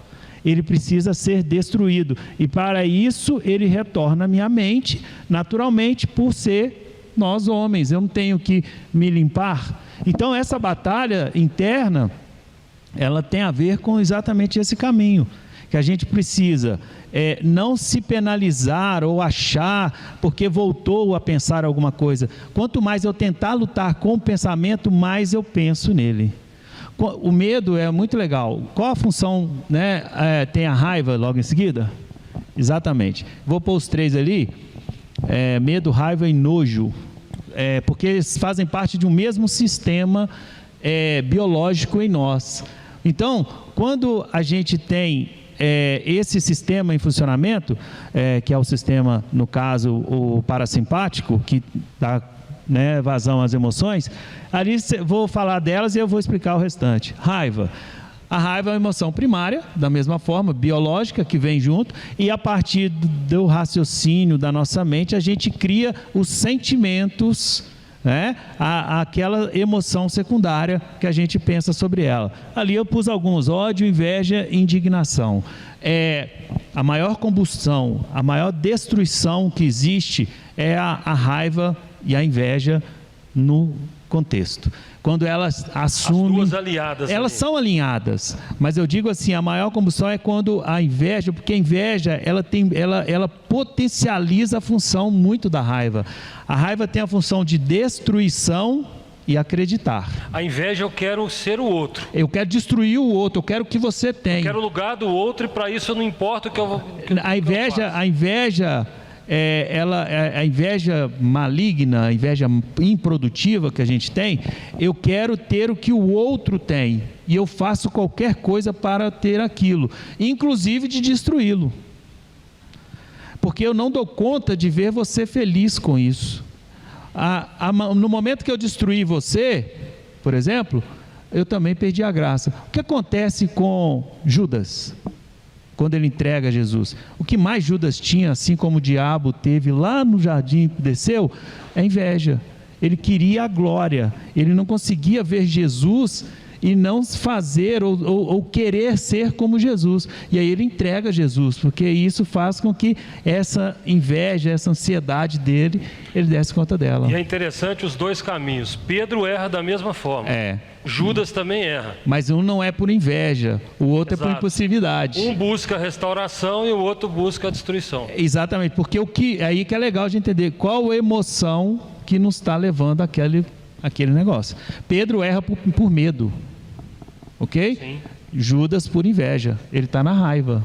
Ele precisa ser destruído, e para isso ele retorna à minha mente, naturalmente, por ser nós homens, eu não tenho que me limpar. Então essa batalha interna, ela tem a ver com exatamente esse caminho, que a gente precisa não se penalizar ou achar porque voltou a pensar alguma coisa. Quanto mais eu tentar lutar com o pensamento, mais eu penso nele. O medo é muito legal. Qual a função, né? Tem a raiva logo em seguida? Exatamente. Vou pôr os três ali. Medo, raiva e nojo. Porque eles fazem parte de um mesmo sistema biológico em nós. Então, quando a gente tem esse sistema em funcionamento, que é o sistema, no caso, o parasimpático, que dá vazão às emoções, ali vou falar delas e eu vou explicar o restante. Raiva. A raiva é uma emoção primária, da mesma forma, biológica, que vem junto, e a partir do raciocínio da nossa mente, a gente cria os sentimentos, aquela emoção secundária que a gente pensa sobre ela. Ali eu pus alguns: ódio, inveja e indignação. A maior combustão, a maior destruição que existe é a raiva e a inveja no contexto. Quando elas assumem... As duas aliadas. Elas são alinhadas, mas eu digo assim, a maior combustão é quando a inveja, porque a inveja, ela potencializa a função muito da raiva. A raiva tem a função de destruição e acreditar. A inveja, eu quero ser o outro. Eu quero destruir o outro, eu quero que você tenha. Eu quero o lugar do outro e para isso não importa o que eu vou... A inveja... a inveja maligna, a inveja improdutiva que a gente tem, eu quero ter o que o outro tem, e eu faço qualquer coisa para ter aquilo, inclusive de destruí-lo, porque eu não dou conta de ver você feliz com isso. No momento que eu destruí você, por exemplo, eu também perdi a graça. O que acontece com Judas quando ele entrega Jesus? O que mais Judas tinha, assim como o diabo teve lá no jardim, desceu, é inveja. Ele queria a glória, ele não conseguia ver Jesus e não fazer ou querer ser como Jesus, e aí ele entrega Jesus, porque isso faz com que essa inveja, essa ansiedade dele, ele desse conta dela. E é interessante os dois caminhos. Pedro erra da mesma forma, Judas também erra, mas um não é por inveja, o outro é por impulsividade. Um busca a restauração e o outro busca a destruição. Exatamente, porque aí que é legal de entender qual a emoção que nos está levando àquele aquele negócio. Pedro erra por medo, ok? Sim. Judas por inveja, ele está na raiva.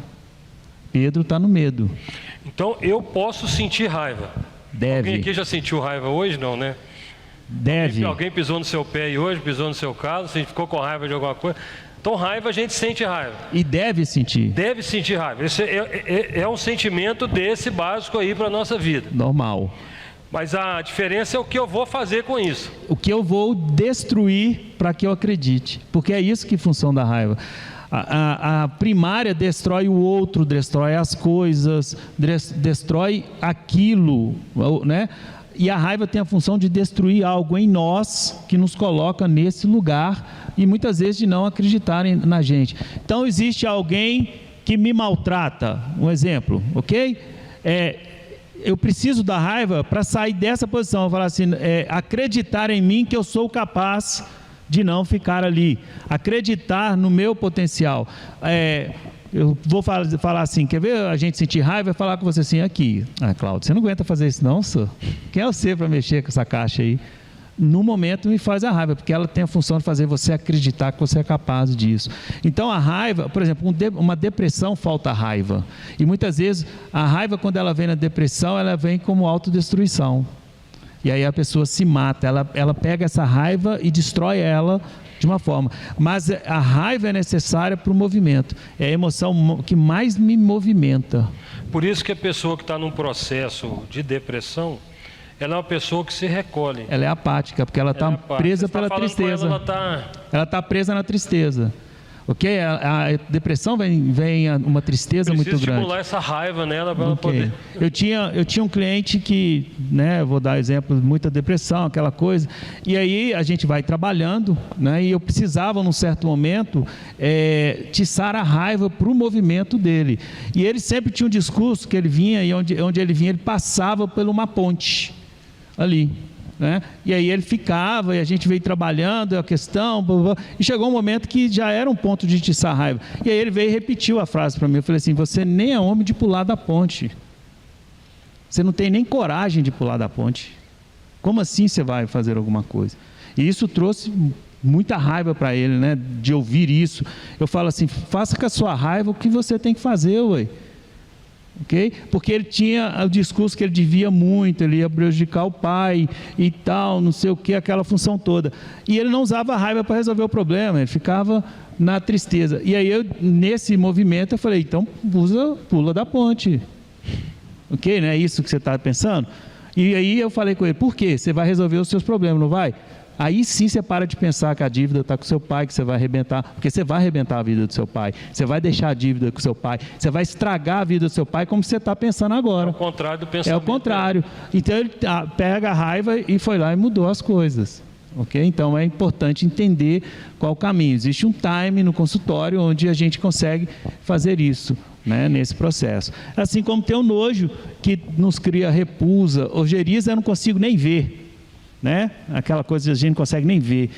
Pedro está no medo. Então eu posso sentir raiva. Deve. Alguém aqui já sentiu raiva hoje? Não, né? Deve. Alguém pisou no seu pé e hoje, pisou no seu carro, você ficou com raiva de alguma coisa. Então raiva, a gente sente raiva. E deve sentir. Deve sentir raiva. Esse é um sentimento desse básico aí para a nossa vida. Normal. Mas a diferença é o que eu vou fazer com isso. O que eu vou destruir para que eu acredite. Porque é isso que funciona da raiva. A primária destrói o outro, destrói as coisas, destrói aquilo, né? E a raiva tem a função de destruir algo em nós que nos coloca nesse lugar e muitas vezes de não acreditarem na gente. Então existe alguém que me maltrata, um exemplo, ok? Eu preciso da raiva para sair dessa posição, falar assim, acreditar em mim que eu sou capaz de não ficar ali, acreditar no meu potencial. Eu vou falar assim, quer ver a gente sentir raiva e falar com você assim, aqui, Cláudio, você não aguenta fazer isso não, senhor? Quem é você para mexer com essa caixa aí? No momento me faz a raiva, porque ela tem a função de fazer você acreditar que você é capaz disso. Então a raiva, por exemplo, uma depressão falta raiva, e muitas vezes a raiva, quando ela vem na depressão, ela vem como autodestruição, e aí a pessoa se mata, ela pega essa raiva e destrói ela de uma forma, mas a raiva é necessária para o movimento, é a emoção que mais me movimenta. Por isso que a pessoa que está num processo de depressão, ela é uma pessoa que se recolhe. Ela é apática, porque ela está presa pela tristeza. Ela está presa na tristeza. Ok? A depressão vem uma tristeza muito grande. Estimular essa raiva nela para ela poder. Eu tinha um cliente que, né, vou dar exemplo, muita depressão, aquela coisa. E aí a gente vai trabalhando, né, e eu precisava, num certo momento, tiçar a raiva para o movimento dele. E ele sempre tinha um discurso que ele vinha, e onde ele vinha, ele passava por uma ponte ali. Né? E aí ele ficava, e a gente veio trabalhando a questão, e chegou um momento que já era um ponto de tiçar raiva. E aí ele veio e repetiu a frase para mim. Eu falei assim: você nem é homem de pular da ponte, você não tem nem coragem de pular da ponte, como assim você vai fazer alguma coisa? E isso trouxe muita raiva para ele, né? De ouvir isso. Eu falo assim: faça com a sua raiva o que você tem que fazer, ué. Okay? Porque ele tinha o discurso que ele devia muito, ele ia prejudicar o pai e tal, não sei o que, aquela função toda. E ele não usava a raiva para resolver o problema, ele ficava na tristeza. E aí nesse movimento eu falei: então pula da ponte. Ok? Não é isso que você está pensando? E aí eu falei com ele: por quê? Você vai resolver os seus problemas, não vai? Aí sim você para de pensar que a dívida está com seu pai, que você vai arrebentar, porque você vai arrebentar a vida do seu pai, você vai deixar a dívida com seu pai, você vai estragar a vida do seu pai como você está pensando agora. É o contrário do pensamento. É o contrário. Então ele pega a raiva e foi lá e mudou as coisas. Ok? Então é importante entender qual o caminho. Existe um time no consultório onde a gente consegue fazer isso, né, nesse processo. Assim como tem o nojo que nos cria repulsa, ojeriza eu não consigo nem ver. Né? Aquela coisa que a gente não consegue nem ver.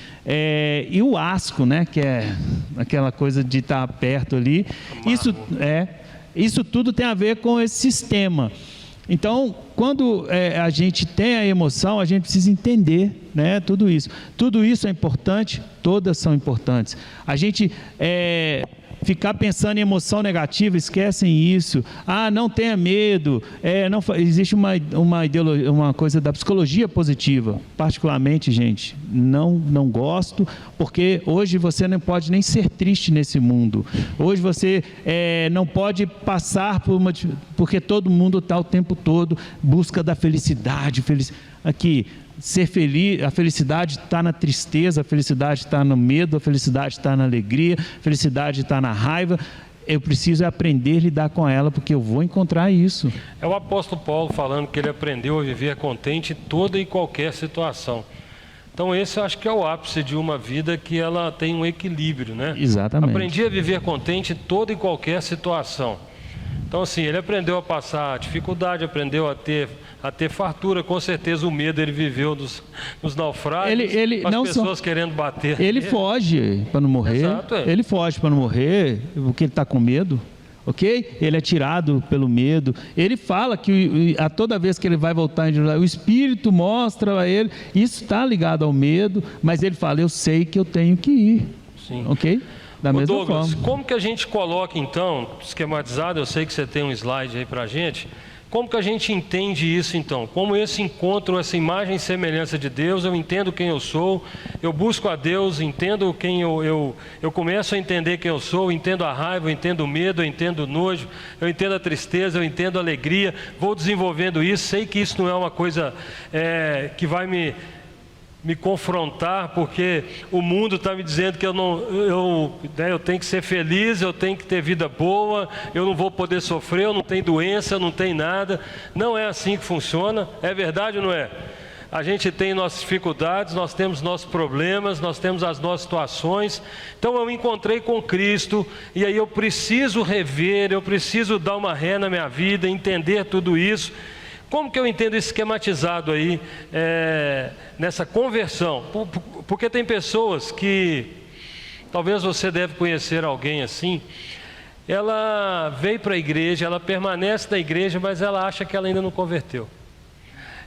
E o asco, né? Que é aquela coisa de estar perto ali. Isso tudo tem a ver com esse sistema. Então, quando a gente tem a emoção, a gente precisa entender, né, tudo isso. Tudo isso é importante, todas são importantes. A gente ficar pensando em emoção negativa, esquecem isso. Não tenha medo. Existe uma ideologia, uma coisa da psicologia positiva. Particularmente, gente, não gosto, porque hoje você não pode nem ser triste nesse mundo. Hoje você não pode passar porque todo mundo está o tempo todo busca da felicidade. Aqui, ser feliz, a felicidade está na tristeza, a felicidade está no medo, a felicidade está na alegria, a felicidade está na raiva. Eu preciso aprender a lidar com ela, porque eu vou encontrar isso. É o apóstolo Paulo falando que ele aprendeu a viver contente em toda e qualquer situação. Então esse eu acho que é o ápice de uma vida que ela tem um equilíbrio, né? Exatamente. Aprendi a viver contente em toda e qualquer situação. Então assim, ele aprendeu a passar dificuldade, aprendeu a ter fartura. Com certeza o medo ele viveu nos naufrágios, as pessoas querendo bater. Ele foge para não morrer. Exato, Ele foge para não morrer porque ele está com medo. ok? Ele é tirado pelo medo. Ele fala que a toda vez que ele vai voltar em Jerusalém, o Espírito mostra a ele, isso está ligado ao medo, mas ele fala, eu sei que eu tenho que ir, Sim. ok? Da mesma Douglas, forma. como que a gente coloca então, esquematizado, eu sei que você tem um slide aí para a gente, como que a gente entende isso então? Como esse encontro, essa imagem e semelhança de Deus, eu entendo quem eu sou, eu busco a Deus, entendo quem eu começo a entender quem eu sou, entendo a raiva, eu entendo o medo, eu entendo o nojo, eu entendo a tristeza, eu entendo a alegria, vou desenvolvendo isso, sei que isso não é uma coisa que vai me confrontar, porque o mundo está me dizendo que eu tenho que ser feliz, eu tenho que ter vida boa, eu não vou poder sofrer, eu não tenho doença, eu não tenho nada. Não é assim que funciona, é verdade ou não é? A gente tem nossas dificuldades, nós temos nossos problemas, nós temos as nossas situações. Então eu encontrei com Cristo e aí eu preciso rever, eu preciso dar uma ré na minha vida, entender tudo isso. Como que eu entendo esquematizado aí, nessa conversão? Porque tem pessoas que, talvez você deve conhecer alguém assim, ela veio para a igreja, ela permanece na igreja, mas ela acha que ela ainda não converteu.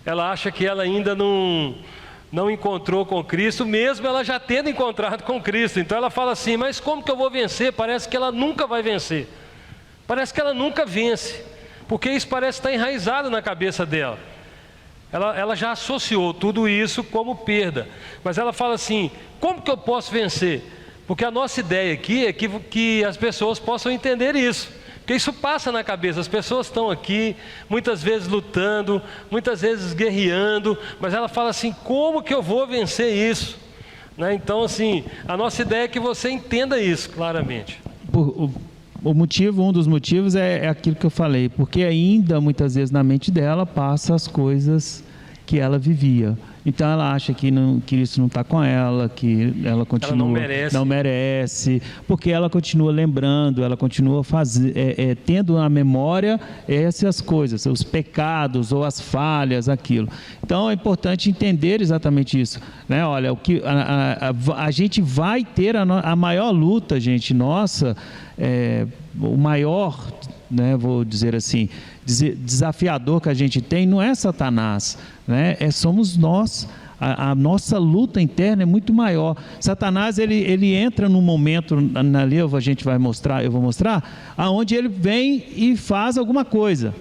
Ela acha que ela ainda não encontrou com Cristo, mesmo ela já tendo encontrado com Cristo. Então ela fala assim, mas como que eu vou vencer? Parece que ela nunca vai vencer. Parece que ela nunca vence. Porque isso parece estar enraizado na cabeça dela. Ela já associou tudo isso como perda. Mas ela fala assim, como que eu posso vencer? Porque a nossa ideia aqui é que as pessoas possam entender isso. Porque isso passa na cabeça, as pessoas estão aqui, muitas vezes lutando, muitas vezes guerreando, mas ela fala assim, como que eu vou vencer isso? Né? Então assim, a nossa ideia é que você entenda isso claramente. Um dos motivos é aquilo que eu falei, porque ainda muitas vezes na mente dela passa as coisas que ela vivia. Então ela acha que isso não está com ela, que ela continua, não merece, porque ela continua lembrando, ela continua tendo na memória essas coisas, os pecados ou as falhas, aquilo. Então é importante entender exatamente isso, né? Olha, a gente vai ter a maior luta, gente, nossa, o maior, né, vou dizer assim, desafiador que a gente tem não é Satanás, né? somos nós. A nossa luta interna é muito maior. Satanás ele entra num momento ali, eu vou mostrar, aonde ele vem e faz alguma coisa.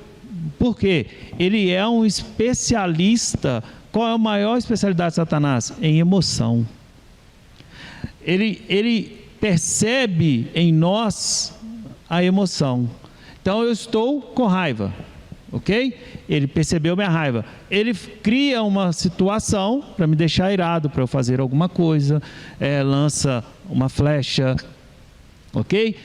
Por quê? Ele é um especialista. Qual é a maior especialidade de Satanás? Em emoção. Ele percebe em nós a emoção. Então eu estou com raiva, ok? Ele percebeu minha raiva. Ele cria uma situação para me deixar irado, para eu fazer alguma coisa, lança uma flecha, ok?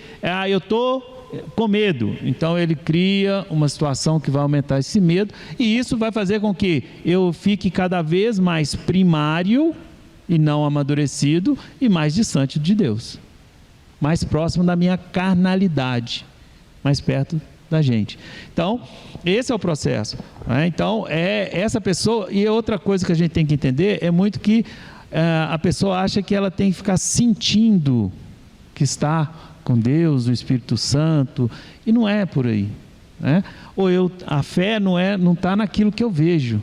Eu estou com medo, então ele cria uma situação que vai aumentar esse medo, e isso vai fazer com que eu fique cada vez mais primário e não amadurecido e mais distante de Deus, mais próximo da minha carnalidade, mais perto da gente. Então, esse é o processo, né? Então, essa pessoa, e outra coisa que a gente tem que entender, é muito que a pessoa acha que ela tem que ficar sentindo que está com Deus, o Espírito Santo, e não é por aí, né? A fé não está naquilo que eu vejo,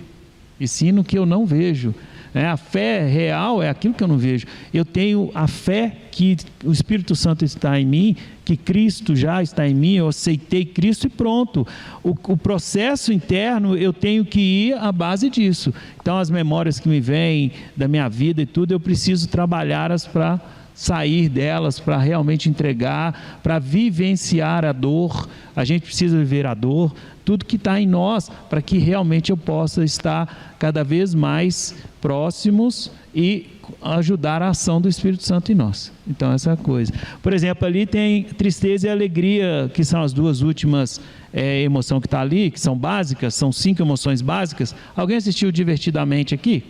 e sim no que eu não vejo. A fé real é aquilo que eu não vejo. Eu tenho a fé que o Espírito Santo está em mim, que Cristo já está em mim, eu aceitei Cristo e pronto. O processo interno eu tenho que ir à base disso. Então as memórias que me vêm da minha vida e tudo, eu preciso trabalhá-las para sair delas, para realmente entregar, para vivenciar a dor. A gente precisa viver a dor, tudo que está em nós, para que realmente eu possa estar cada vez mais próximos e ajudar a ação do Espírito Santo em nós. Então essa é a coisa. Por exemplo, ali tem tristeza e alegria, que são as duas últimas emoções que está ali, que são básicas, são 5 emoções básicas. Alguém assistiu Divertidamente aqui?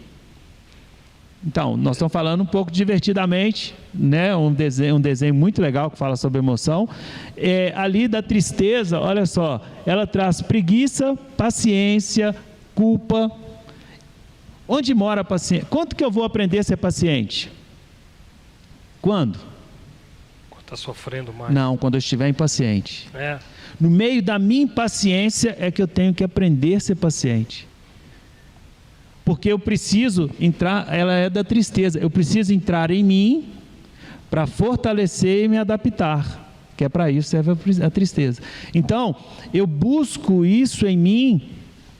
Então, nós estamos falando um pouco divertidamente, né? um desenho muito legal que fala sobre emoção. Ali da tristeza, olha só, ela traz preguiça, paciência, culpa. Onde mora a paciência? Quanto que eu vou aprender a ser paciente? Quando? está sofrendo mais. Não, quando eu estiver impaciente. É. No meio da minha impaciência é que eu tenho que aprender a ser paciente. Porque eu preciso entrar, ela é da tristeza, eu preciso entrar em mim para fortalecer e me adaptar. Que é para isso serve a tristeza. Então, eu busco isso em mim,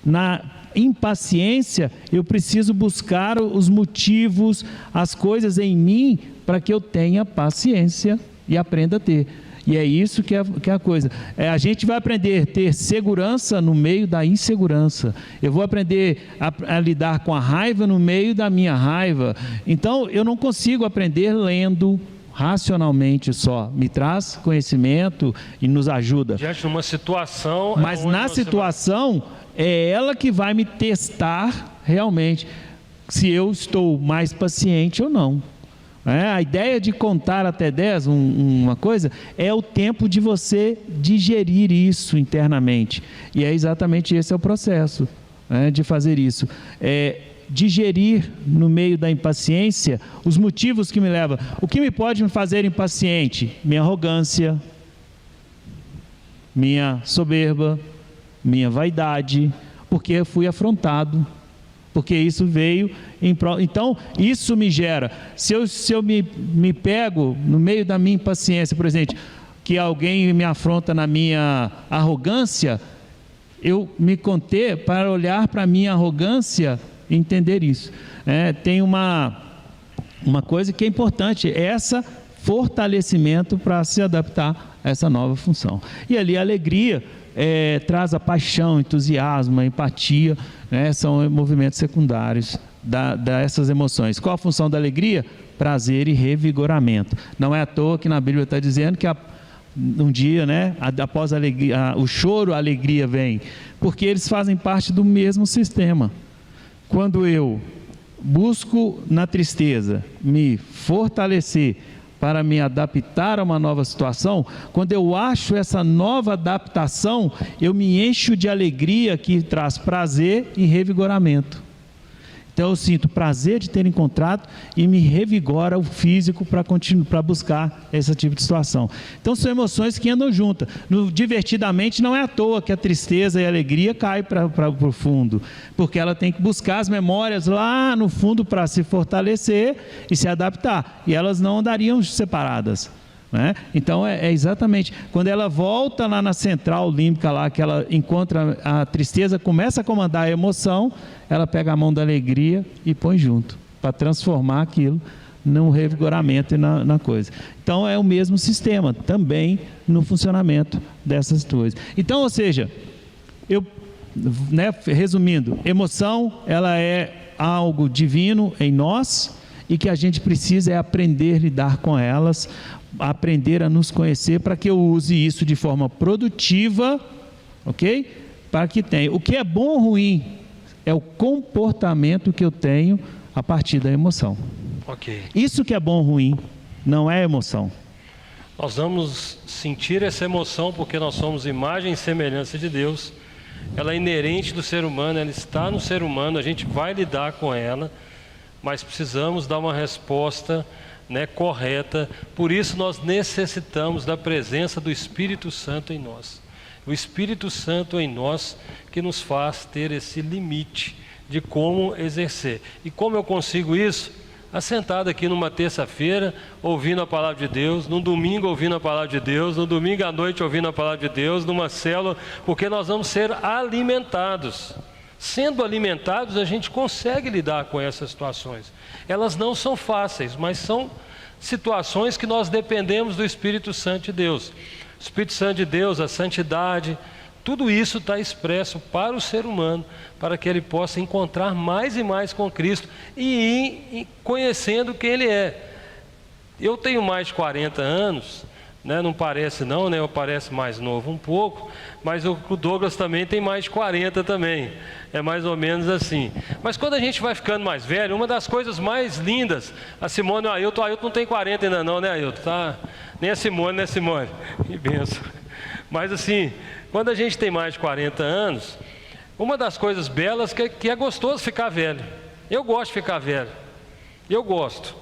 na impaciência, eu preciso buscar os motivos, as coisas em mim, para que eu tenha paciência e aprenda a ter. E é isso que é a coisa. A gente vai aprender a ter segurança no meio da insegurança. Eu vou aprender a lidar com a raiva no meio da minha raiva. Então, eu não consigo aprender lendo racionalmente só. Me traz conhecimento e nos ajuda. Diante de uma situação... Mas na situação, é ela que vai me testar realmente se eu estou mais paciente ou não. A ideia de contar até 10, uma coisa, é o tempo de você digerir isso internamente. E é exatamente esse é o processo, de fazer isso. Digerir no meio da impaciência os motivos que me levam. O que me pode me fazer impaciente? Minha arrogância, minha soberba, minha vaidade, porque eu fui afrontado. Porque isso veio em prol. Então, isso me gera. Se eu me pego no meio da minha impaciência, por exemplo, que alguém me afronta na minha arrogância, eu me conter para olhar para a minha arrogância e entender isso. Tem uma coisa que é importante, esse fortalecimento para se adaptar a essa nova função. E ali a alegria traz a paixão, entusiasmo, a empatia, são movimentos secundários dessas emoções. Qual a função da alegria? Prazer e revigoramento. Não é à toa que na Bíblia está dizendo que um dia, após a alegria, o choro, a alegria vem, porque eles fazem parte do mesmo sistema. Quando eu busco na tristeza me fortalecer para me adaptar a uma nova situação, quando eu acho essa nova adaptação, eu me encho de alegria que traz prazer e revigoramento. Então eu sinto prazer de ter encontrado e me revigora o físico para buscar esse tipo de situação. Então são emoções que andam juntas. No divertidamente não é à toa que a tristeza e a alegria caem para o fundo, porque ela tem que buscar as memórias lá no fundo para se fortalecer e se adaptar, e elas não andariam separadas. Então é exatamente quando ela volta lá na central límbica lá, que ela encontra a tristeza, começa a comandar a emoção, ela pega a mão da alegria e põe junto, para transformar aquilo num revigoramento e na coisa. Então é o mesmo sistema também no funcionamento dessas coisas. Então, ou seja, resumindo, emoção ela é algo divino em nós e que a gente precisa aprender a lidar com elas, aprender a nos conhecer para que eu use isso de forma produtiva, ok? Para que tenha. O que é bom ou ruim é o comportamento que eu tenho a partir da emoção. Ok. Isso que é bom ou ruim, não é emoção. Nós vamos sentir essa emoção porque nós somos imagem e semelhança de Deus. Ela é inerente do ser humano, ela está no ser humano, a gente vai lidar com ela, mas precisamos dar uma resposta correta. Por isso nós necessitamos da presença do Espírito Santo em nós. O Espírito Santo em nós que nos faz ter esse limite de como exercer. E como eu consigo isso? Assentado aqui numa terça-feira, ouvindo a palavra de Deus, num domingo ouvindo a palavra de Deus, no domingo à noite ouvindo a palavra de Deus, numa célula, porque nós vamos ser alimentados. Sendo alimentados, a gente consegue lidar com essas situações. Elas não são fáceis, mas são situações que nós dependemos do Espírito Santo de Deus. O Espírito Santo de Deus, a santidade, tudo isso está expresso para o ser humano, para que ele possa encontrar mais e mais com Cristo e ir conhecendo quem Ele é. Eu tenho mais de 40 anos, não parece não, eu pareço mais novo um pouco, mas o Douglas também tem mais de 40 também, é mais ou menos assim. Mas quando a gente vai ficando mais velho, uma das coisas mais lindas, a Simone e o Ailton não tem 40 ainda não, Ailton? Tá? Nem a Simone, Simone? Que benção. Mas assim, quando a gente tem mais de 40 anos, uma das coisas belas que é gostoso ficar velho. Eu gosto de ficar velho, eu gosto.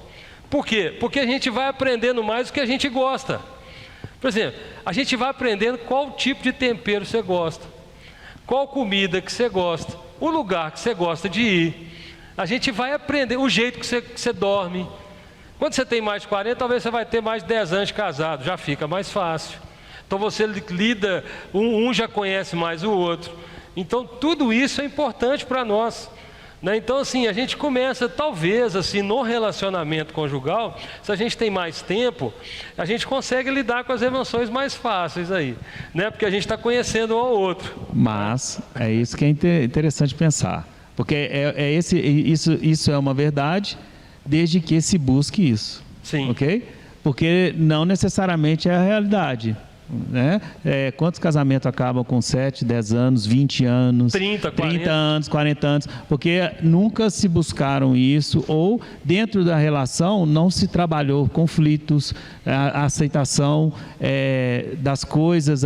Por quê? Porque a gente vai aprendendo mais do que a gente gosta. Por exemplo, a gente vai aprendendo qual tipo de tempero você gosta, qual comida que você gosta, o lugar que você gosta de ir. A gente vai aprender o jeito que você dorme. Quando você tem mais de 40, talvez você vai ter mais de 10 anos de casado, já fica mais fácil. Então você lida, um já conhece mais o outro. Então tudo isso é importante para nós, né? Então assim, a gente começa talvez assim no relacionamento conjugal, se a gente tem mais tempo, a gente consegue lidar com as emoções mais fáceis aí, né? Porque a gente está conhecendo um ao outro. Mas é isso que é interessante pensar, porque isso é uma verdade, desde que se busque isso. Sim. Ok? Porque não necessariamente é a realidade. Né? Quantos casamentos acabam com 7, 10 anos, 20 anos, 30 anos, 40 anos, porque nunca se buscaram isso, ou dentro da relação não se trabalhou conflitos, a aceitação das coisas.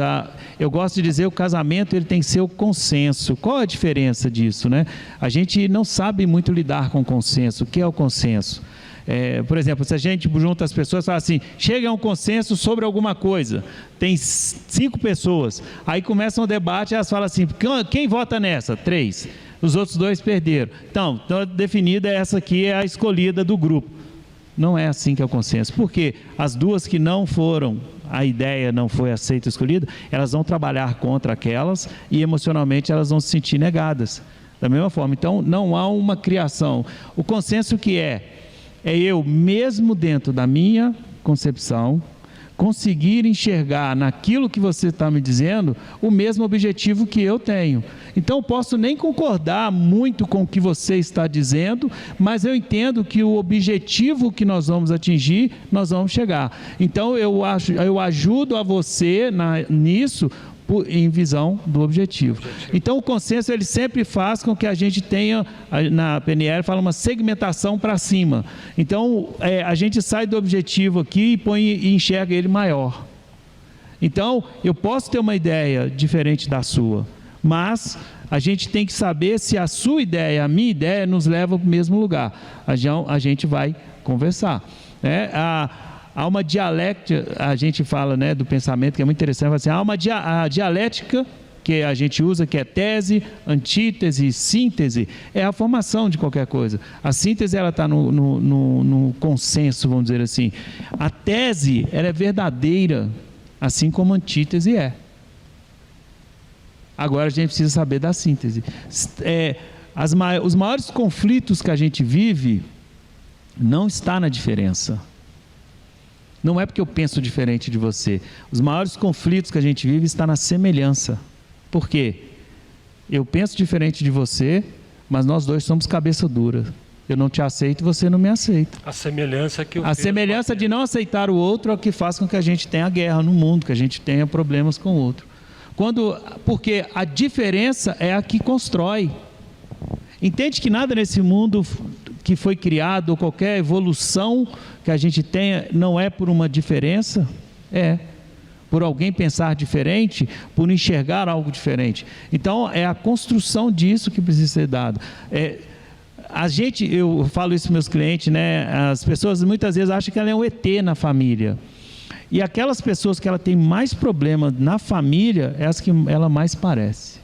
Eu gosto de dizer, o casamento ele tem que ser o consenso. Qual a diferença disso, né? A gente não sabe muito lidar com consenso. O que é o consenso? Por exemplo, se a gente junta as pessoas e fala assim, chega a um consenso sobre alguma coisa, tem 5 pessoas, aí começa um debate e elas falam assim, quem vota nessa? 3, os outros 2 perderam. Então definida, essa aqui é a escolhida do grupo. Não é assim que é o consenso, porque as 2 que não foram, a ideia não foi aceita, escolhida, elas vão trabalhar contra aquelas e emocionalmente elas vão se sentir negadas, da mesma forma. Então não há uma criação. O consenso que é eu, mesmo dentro da minha concepção, conseguir enxergar naquilo que você está me dizendo o mesmo objetivo que eu tenho. Então eu posso nem concordar muito com o que você está dizendo, mas eu entendo que o objetivo que nós vamos atingir, nós vamos chegar. Então eu ajudo a você nisso, em visão do objetivo. Então o consenso ele sempre faz com que a gente tenha, na PNL fala uma segmentação para cima. Então a gente sai do objetivo aqui e enxerga ele maior. Então eu posso ter uma ideia diferente da sua, mas a gente tem que saber se a sua ideia, a minha ideia nos leva para o mesmo lugar. A gente vai conversar. Há uma dialética, a gente fala, né, do pensamento, que é muito interessante, assim, há a dialética que a gente usa, que é tese, antítese, síntese, é a formação de qualquer coisa. A síntese ela está no consenso, vamos dizer assim. A tese ela é verdadeira, assim como a antítese é. Agora a gente precisa saber da síntese. Os maiores conflitos que a gente vive não está na diferença. Não é porque eu penso diferente de você. Os maiores conflitos que a gente vive estão na semelhança. Por quê? Eu penso diferente de você, mas nós dois somos cabeça dura. Eu não te aceito, você não me aceita. A semelhança que a semelhança de não aceitar o outro é o que faz com que a gente tenha guerra no mundo, que a gente tenha problemas com o outro. Porque a diferença é a que constrói. Entende que nada nesse mundo que foi criado, ou qualquer evolução que a gente tenha, não é por uma diferença? Por alguém pensar diferente, por enxergar algo diferente. Então é a construção disso que precisa ser dada. Eu falo isso para meus clientes, né? As pessoas muitas vezes acham que ela é um ET na família. E aquelas pessoas que ela tem mais problema na família, é as que ela mais parece.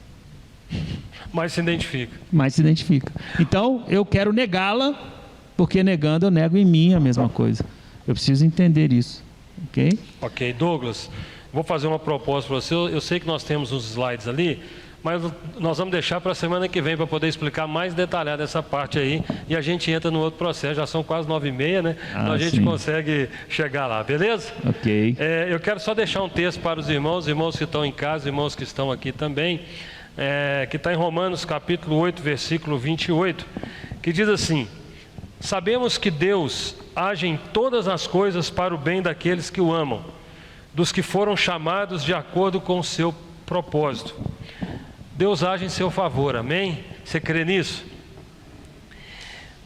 Mais se identifica. Mais se identifica. Então, eu quero negá-la, porque negando eu nego em mim a mesma coisa. Eu preciso entender isso. Ok? Ok, Douglas, vou fazer uma proposta para você. Eu sei que nós temos uns slides ali, mas nós vamos deixar para a semana que vem para poder explicar mais detalhada essa parte aí, e a gente entra no outro processo. Já são quase 9h30, né? Então a gente consegue chegar lá, beleza? Ok. Eu quero só deixar um texto para os irmãos que estão em casa, irmãos que estão aqui também, que está em Romanos capítulo 8, versículo 28, que diz assim: sabemos que Deus age em todas as coisas para o bem daqueles que o amam, dos que foram chamados de acordo com o seu propósito. Deus age em seu favor, amém? Você crê nisso?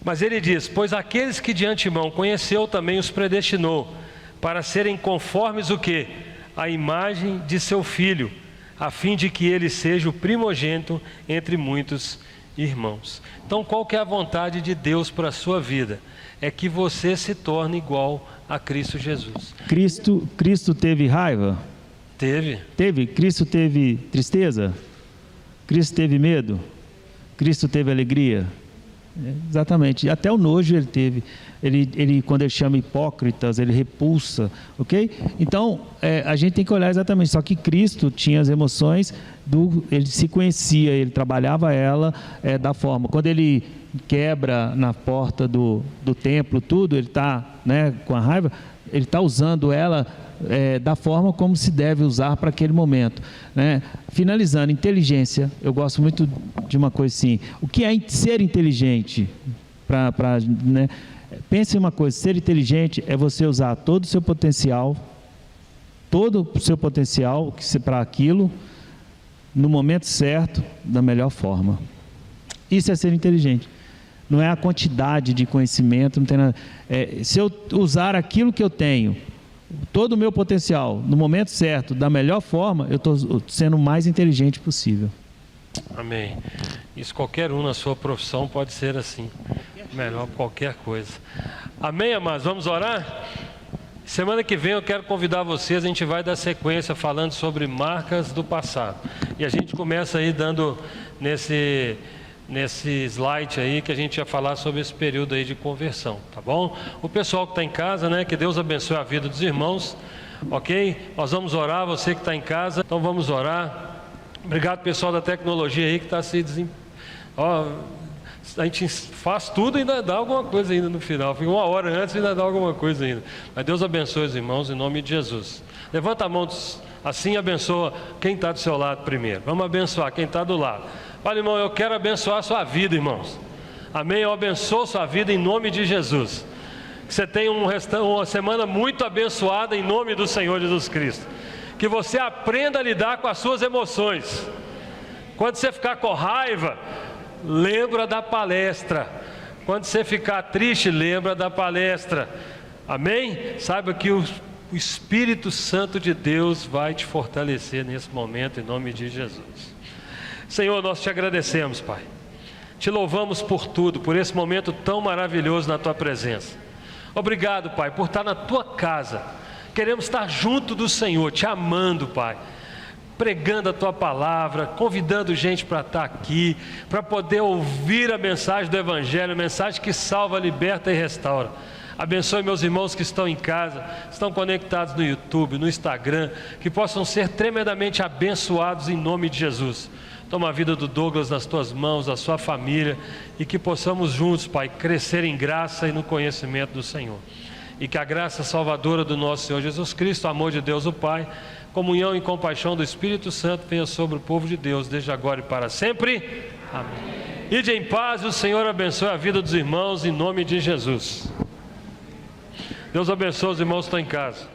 Mas ele diz: pois aqueles que de antemão conheceu também os predestinou, para serem conformes o quê? A imagem de seu Filho, a fim de que ele seja o primogênito entre muitos irmãos. Então, qual que é a vontade de Deus para a sua vida? É que você se torne igual a Cristo Jesus. Cristo teve raiva? Teve. Cristo teve tristeza? Cristo teve medo? Cristo teve alegria? Exatamente. Até o nojo ele teve. Ele quando ele chama hipócritas, ele repulsa, ok? Então, a gente tem que olhar exatamente. Só que Cristo tinha as emoções, ele se conhecia, ele trabalhava ela da forma. Quando ele quebra na porta do templo, tudo, ele está, né, com a raiva, ele está usando ela da forma como se deve usar para aquele momento, né? Finalizando, inteligência. Eu gosto muito de uma coisa assim. O que é ser inteligente? Né? Pense em uma coisa: ser inteligente é você usar todo o seu potencial para aquilo, no momento certo, da melhor forma. Isso é ser inteligente. Não é a quantidade de conhecimento, não tem nada. Se eu usar aquilo que eu tenho, todo o meu potencial, no momento certo, da melhor forma, eu estou sendo o mais inteligente possível. Amém. Isso qualquer um na sua profissão pode ser assim. Melhor qualquer coisa. Amém, amados? Vamos orar? Semana que vem eu quero convidar vocês, a gente vai dar sequência falando sobre marcas do passado. E a gente começa aí dando nesse slide aí que a gente ia falar sobre esse período aí de conversão, tá bom? O pessoal que está em casa, né? Que Deus abençoe a vida dos irmãos, ok? Nós vamos orar, você que está em casa, então vamos orar. Obrigado pessoal da tecnologia aí que está se a gente faz tudo e ainda dá alguma coisa ainda no final. Fica 1 hora antes e ainda dá alguma coisa ainda. Mas Deus abençoe os irmãos em nome de Jesus. Levanta a mão assim, abençoa quem está do seu lado primeiro. Vamos abençoar quem está do lado. Fala, irmão, eu quero abençoar a sua vida, irmãos. Amém? Eu abençoo a sua vida em nome de Jesus. Que você tenha uma semana muito abençoada em nome do Senhor Jesus Cristo. Que você aprenda a lidar com as suas emoções. Quando você ficar com raiva, lembra da palestra. Quando você ficar triste, lembra da palestra. Amém? Saiba que o Espírito Santo de Deus vai te fortalecer nesse momento em nome de Jesus. Senhor, nós te agradecemos, Pai. Te louvamos por tudo, por esse momento tão maravilhoso na Tua presença. Obrigado, Pai, por estar na Tua casa. Queremos estar junto do Senhor, te amando, Pai. Pregando a Tua palavra, convidando gente para estar aqui, para poder ouvir a mensagem do Evangelho, a mensagem que salva, liberta e restaura. Abençoe meus irmãos que estão em casa, estão conectados no YouTube, no Instagram, que possam ser tremendamente abençoados em nome de Jesus. Toma a vida do Douglas nas Tuas mãos, a sua família, e que possamos juntos, Pai, crescer em graça e no conhecimento do Senhor. E que a graça salvadora do nosso Senhor Jesus Cristo, o amor de Deus o Pai, comunhão e compaixão do Espírito Santo venha sobre o povo de Deus, desde agora e para sempre. Amém. Ide em paz e o Senhor abençoe a vida dos irmãos em nome de Jesus. Deus abençoe os irmãos que estão em casa.